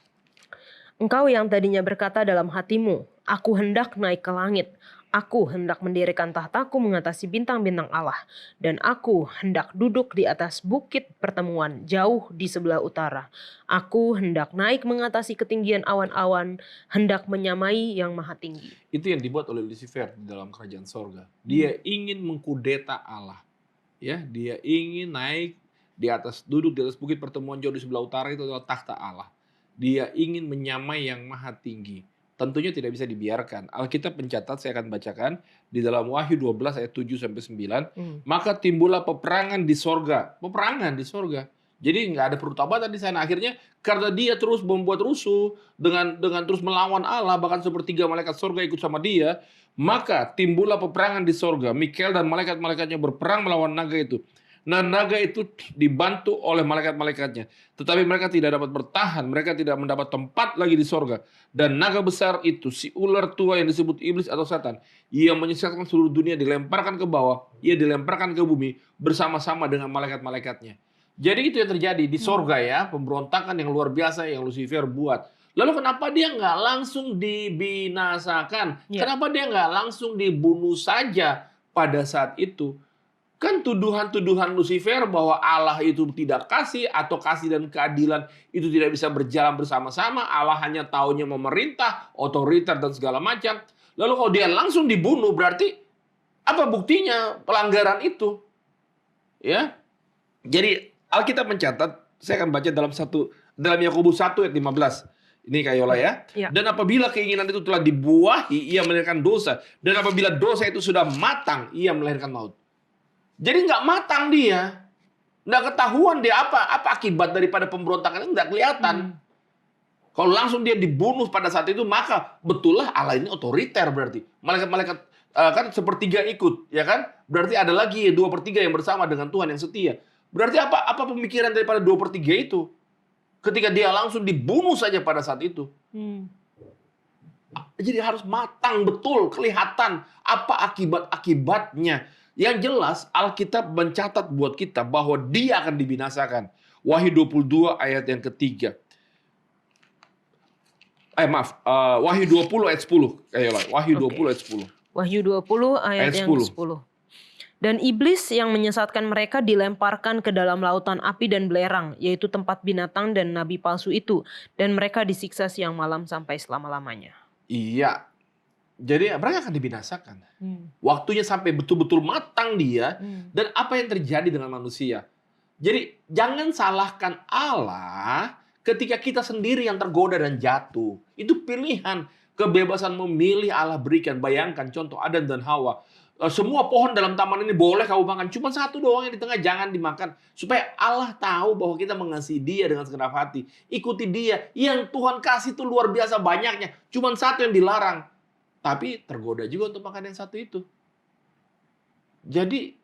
Engkau yang tadinya berkata dalam hatimu, aku hendak naik ke langit, aku hendak mendirikan tahtaku mengatasi bintang-bintang Allah, dan aku hendak duduk di atas bukit pertemuan jauh di sebelah utara. Aku hendak naik mengatasi ketinggian awan-awan, hendak menyamai yang maha tinggi. Itu yang dibuat oleh Lucifer di dalam kerajaan sorga. Dia ingin mengkudeta Allah. Ya, dia ingin naik di atas, duduk di atas bukit pertemuan jauh di sebelah utara, itu adalah takhta Allah. Dia ingin menyamai yang maha tinggi. Tentunya tidak bisa dibiarkan. Alkitab mencatat, saya akan bacakan di dalam Wahyu 12 ayat 7 sampai 9. Maka timbullah peperangan di sorga. Peperangan di sorga. Jadi nggak ada pertobatan di sana. Akhirnya karena dia terus membuat rusuh dengan terus melawan Allah, bahkan sepertiga malaikat sorga ikut sama dia, maka timbullah peperangan di sorga. Mikael dan malaikat-malaikatnya berperang melawan naga itu. Nah, naga itu dibantu oleh malaikat-malaikatnya. Tetapi mereka tidak dapat bertahan. Mereka tidak mendapat tempat lagi di sorga. Dan naga besar itu, si ular tua yang disebut iblis atau setan, yang menyesatkan seluruh dunia, dilemparkan ke bawah. Ia dilemparkan ke bumi bersama-sama dengan malaikat-malaikatnya. Jadi itu yang terjadi di sorga ya. Pemberontakan yang luar biasa yang Lucifer buat. Lalu kenapa dia nggak langsung dibinasakan? Ya. Kenapa dia nggak langsung dibunuh saja pada saat itu? Kan tuduhan-tuduhan Lucifer bahwa Allah itu tidak kasih, atau kasih dan keadilan itu tidak bisa berjalan bersama-sama. Allah hanya taunya memerintah, otoriter dan segala macam. Lalu kalau dia langsung dibunuh, berarti apa buktinya pelanggaran itu? Ya. Jadi Alkitab mencatat, saya akan baca dalam Yakobus 1 ayat 15. Ini Kak Yola ya. Dan apabila keinginan itu telah dibuahi, ia melahirkan dosa. Dan apabila dosa itu sudah matang, ia melahirkan maut. Jadi nggak matang dia, nggak ketahuan dia apa akibat daripada pemberontakan ini, nggak kelihatan. Kalau langsung dia dibunuh pada saat itu, maka betullah Allah ini otoriter berarti. Malaikat-malaikat kan sepertiga ikut, ya kan? Berarti ada lagi 2/3 yang bersama dengan Tuhan yang setia. Berarti apa pemikiran daripada 2/3 itu? Ketika dia langsung dibunuh saja pada saat itu. Jadi harus matang betul, kelihatan apa akibat-akibatnya. Yang jelas Alkitab mencatat buat kita bahwa dia akan dibinasakan. Wahyu 22 ayat yang ketiga. Wahyu 20 ayat 10. Wahyu 20 ayat 10. Wahyu 20 ayat yang 10. Dan iblis yang menyesatkan mereka dilemparkan ke dalam lautan api dan belerang, yaitu tempat binatang dan nabi palsu itu. Dan mereka disiksa siang malam sampai selama-lamanya. Iya, Jadi mereka akan dibinasakan. Waktunya sampai betul-betul matang dia. Dan apa yang terjadi dengan manusia? Jadi jangan salahkan Allah ketika kita sendiri yang tergoda dan jatuh. Itu pilihan. Kebebasan memilih Allah berikan. Bayangkan contoh Adam dan Hawa. Semua pohon dalam taman ini boleh kamu makan. Cuma satu doang yang di tengah jangan dimakan. Supaya Allah tahu bahwa kita mengasihi dia dengan segenap hati. Ikuti dia. Yang Tuhan kasih itu luar biasa banyaknya. Cuma satu yang dilarang. Tapi tergoda juga untuk makan yang satu itu. Jadi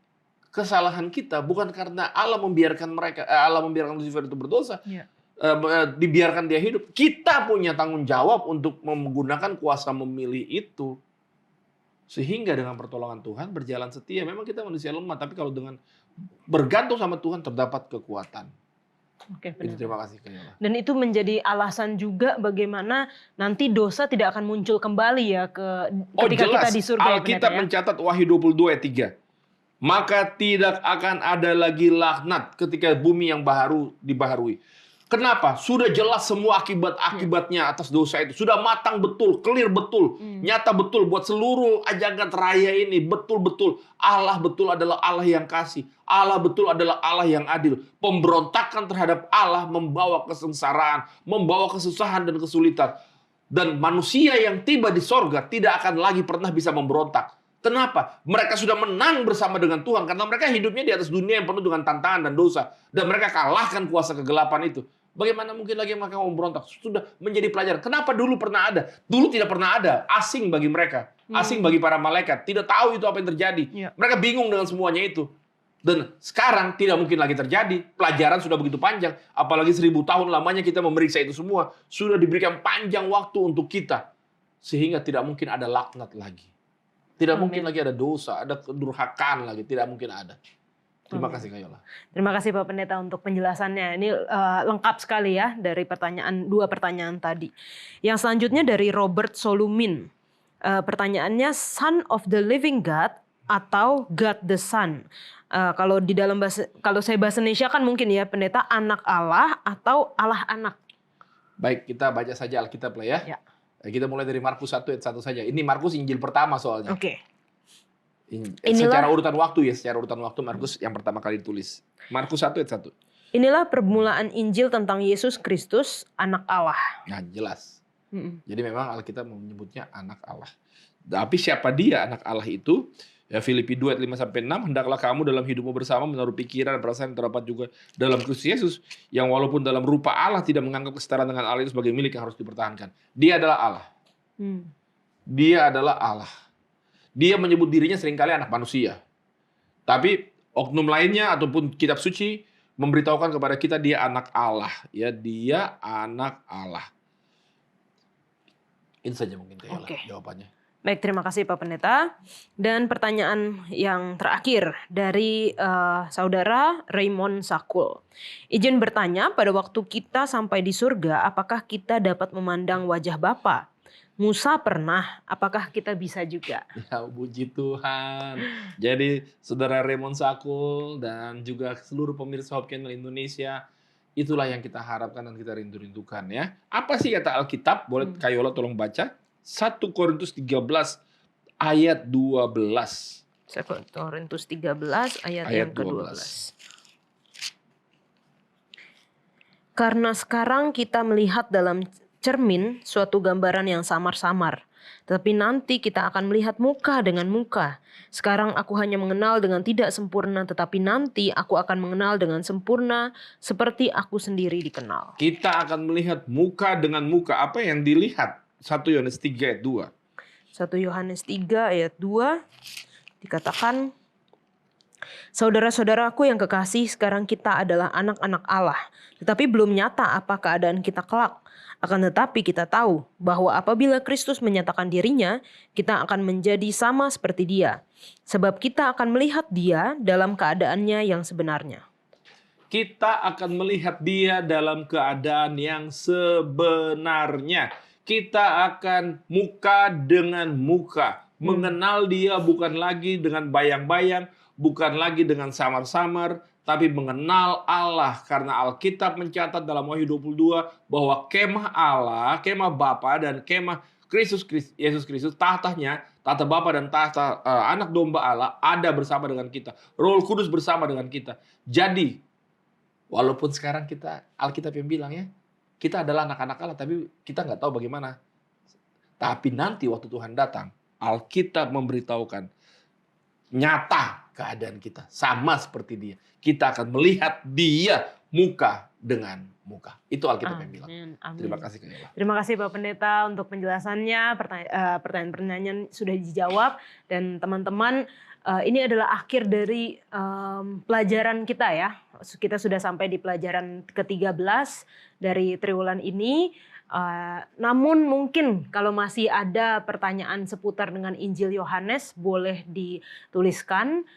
kesalahan kita bukan karena Allah membiarkan Lucifer itu berdosa. Dibiarkan dia hidup. Kita punya tanggung jawab untuk menggunakan kuasa memilih itu. Sehingga dengan pertolongan Tuhan berjalan setia. Memang kita manusia lemah, tapi kalau dengan bergantung sama Tuhan terdapat kekuatan. Oke, Itu terima kasih Kayla. Dan itu menjadi alasan juga bagaimana nanti dosa tidak akan muncul kembali ya ketika kita di surga. Alkitab mencatat Wahyu 22 ayat 3. Maka tidak akan ada lagi laknat ketika bumi yang baru dibaharui. Kenapa? Sudah jelas semua akibat-akibatnya atas dosa itu. Sudah matang betul, clear betul, nyata betul buat seluruh jagat raya ini. Betul-betul Allah betul adalah Allah yang kasih. Allah betul adalah Allah yang adil. Pemberontakan terhadap Allah membawa kesengsaraan, membawa kesusahan dan kesulitan. Dan manusia yang tiba di sorga tidak akan lagi pernah bisa memberontak. Kenapa? Mereka sudah menang bersama dengan Tuhan. Karena mereka hidupnya di atas dunia yang penuh dengan tantangan dan dosa. Dan mereka kalahkan kuasa kegelapan itu. Bagaimana mungkin lagi mereka mau memberontak? Sudah menjadi pelajaran. Kenapa dulu pernah ada? Dulu tidak pernah ada. Asing bagi mereka. Asing bagi para malaikat. Tidak tahu itu apa yang terjadi. Mereka bingung dengan semuanya itu. Dan sekarang tidak mungkin lagi terjadi. Pelajaran sudah begitu panjang. Apalagi 1000 tahun lamanya kita memeriksa itu semua. Sudah diberikan panjang waktu untuk kita. Sehingga tidak mungkin ada laknat lagi. Tidak mungkin lagi ada dosa, ada kedurhakaan lagi. Tidak mungkin ada. Terima kasih Kayola. Terima kasih Pak Pendeta untuk penjelasannya. Ini lengkap sekali ya dari dua pertanyaan tadi. Yang selanjutnya dari Robert Solumin. Pertanyaannya Son of the Living God atau God the Son. Kalau di dalam kalau saya bahasa Indonesia kan mungkin ya Pendeta anak Allah atau Allah anak. Baik, kita baca saja Alkitab lah ya. Kita mulai dari Markus 1 ayat 1 saja. Ini Markus Injil pertama soalnya. Oke. Secara urutan waktu Markus yang pertama kali ditulis. Markus 1 ayat 1. Inilah permulaan Injil tentang Yesus Kristus, anak Allah. Nah, jelas. Jadi memang Alkitab menyebutnya anak Allah. Tapi siapa dia anak Allah itu? Ya, Filipi 2 ayat 5-6, hendaklah kamu dalam hidupmu bersama menaruh pikiran dan perasaan yang terdapat juga dalam Kristus Yesus, yang walaupun dalam rupa Allah tidak menganggap kesetaraan dengan Allah itu sebagai milik yang harus dipertahankan. Dia adalah Allah. Dia adalah Allah. Dia menyebut dirinya seringkali anak manusia. Tapi oknum lainnya ataupun kitab suci memberitahukan kepada kita dia anak Allah. Ya, dia anak Allah. Itu saja mungkin jawabannya. Baik, terima kasih Pak Pendeta. Dan pertanyaan yang terakhir dari saudara Raymond Sakul. Izin bertanya, pada waktu kita sampai di surga, apakah kita dapat memandang wajah Bapa? Musa pernah, apakah kita bisa juga? Ya, puji Tuhan. Jadi saudara Raymond Sakul dan juga seluruh pemirsa Hope Channel Indonesia, itulah yang kita harapkan dan kita rindu-rindukan ya. Apa sih kata Alkitab? Boleh Kayola tolong baca. 1 Korintus 13 ayat 12. 1 Korintus 13 ayat yang ke-12. Karena sekarang kita melihat dalam cermin suatu gambaran yang samar-samar. Tetapi nanti kita akan melihat muka dengan muka. Sekarang aku hanya mengenal dengan tidak sempurna, tetapi nanti aku akan mengenal dengan sempurna seperti aku sendiri dikenal. Kita akan melihat muka dengan muka. Apa yang dilihat? 1 Yohanes 3 ayat 2. 1 Yohanes 3 ayat 2 dikatakan, saudara-saudaraku yang kekasih, sekarang kita adalah anak-anak Allah. Tetapi belum nyata apa keadaan kita kelak. Akan tetapi kita tahu bahwa apabila Kristus menyatakan dirinya, kita akan menjadi sama seperti Dia. Sebab kita akan melihat Dia dalam keadaannya yang sebenarnya. Kita akan melihat Dia dalam keadaan yang sebenarnya. Kita akan muka dengan muka. Mengenal Dia bukan lagi dengan bayang-bayang, bukan lagi dengan samar-samar, tapi mengenal Allah. Karena Alkitab mencatat dalam Wahyu 22 bahwa kemah Allah, kemah Bapa dan kemah Yesus Kristus, tahtanya, tahta Bapa dan tahta anak domba Allah ada bersama dengan kita. Roh Kudus bersama dengan kita. Jadi, walaupun sekarang kita, Alkitab yang bilang ya, kita adalah anak-anak Allah, tapi kita nggak tahu bagaimana. Tapi nanti waktu Tuhan datang, Alkitab memberitahukan nyata keadaan kita. Sama seperti dia. Kita akan melihat dia muka dengan muka. Itu Alkitab yang bilang. Amin. Terima kasih Kak Yola. Terima kasih Pak Pendeta untuk penjelasannya, pertanyaan-pertanyaan sudah dijawab, dan teman-teman, ini adalah akhir dari pelajaran kita ya. Kita sudah sampai di pelajaran ke-13 dari triwulan ini. Namun mungkin kalau masih ada pertanyaan seputar dengan Injil Yohanes, boleh dituliskan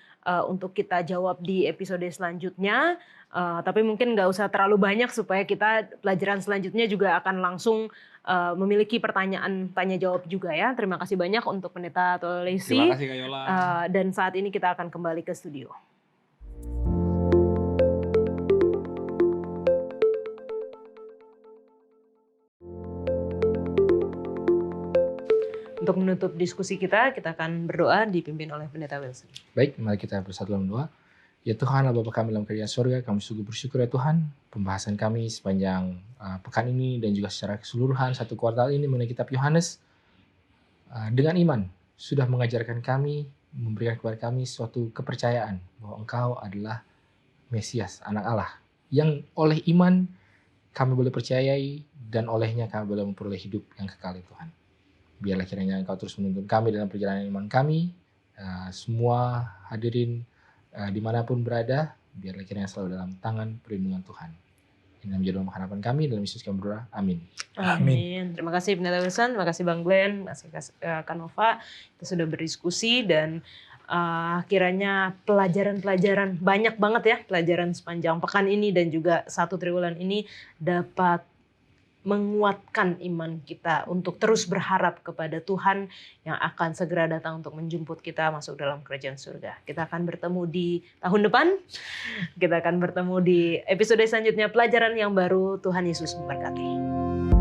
untuk kita jawab di episode selanjutnya. Tapi mungkin nggak usah terlalu banyak supaya kita pelajaran selanjutnya juga akan langsung memiliki pertanyaan tanya jawab juga ya. Terima kasih banyak untuk Pendeta Tolesi. Terima kasih Kak Yola. Dan saat ini kita akan kembali ke studio. Untuk menutup diskusi kita akan berdoa dipimpin oleh Pendeta Wilson. Baik, mari kita bersatu dalam doa. Ya Tuhan, Allah Bapa kami dalam kerajaan surga, kami sungguh bersyukur ya Tuhan, pembahasan kami sepanjang pekan ini dan juga secara keseluruhan satu kuartal ini mengenai kitab Yohanes dengan iman sudah mengajarkan kami, memberikan kepada kami suatu kepercayaan bahwa Engkau adalah Mesias, anak Allah, yang oleh iman kami boleh percayai dan olehnya kami boleh memperoleh hidup yang kekal ya Tuhan. Biarlah kiranya Engkau terus menuntun kami dalam perjalanan iman kami, semua hadirin dimanapun berada, biarlah kiranya selalu dalam tangan perlindungan Tuhan. Ini menjadi harapan kami, dalam Yesus kami berdoa. Amin. Amin. Terima kasih Pendeta Wilson, terima kasih Bang Glenn, terima kasih Kanova. Kita sudah berdiskusi dan kiranya pelajaran-pelajaran, banyak banget ya pelajaran sepanjang pekan ini dan juga satu triwulan ini dapat menguatkan iman kita untuk terus berharap kepada Tuhan yang akan segera datang untuk menjemput kita masuk dalam kerajaan surga. Kita akan bertemu di tahun depan. Kita akan bertemu di episode selanjutnya, pelajaran yang baru. Tuhan Yesus memberkati.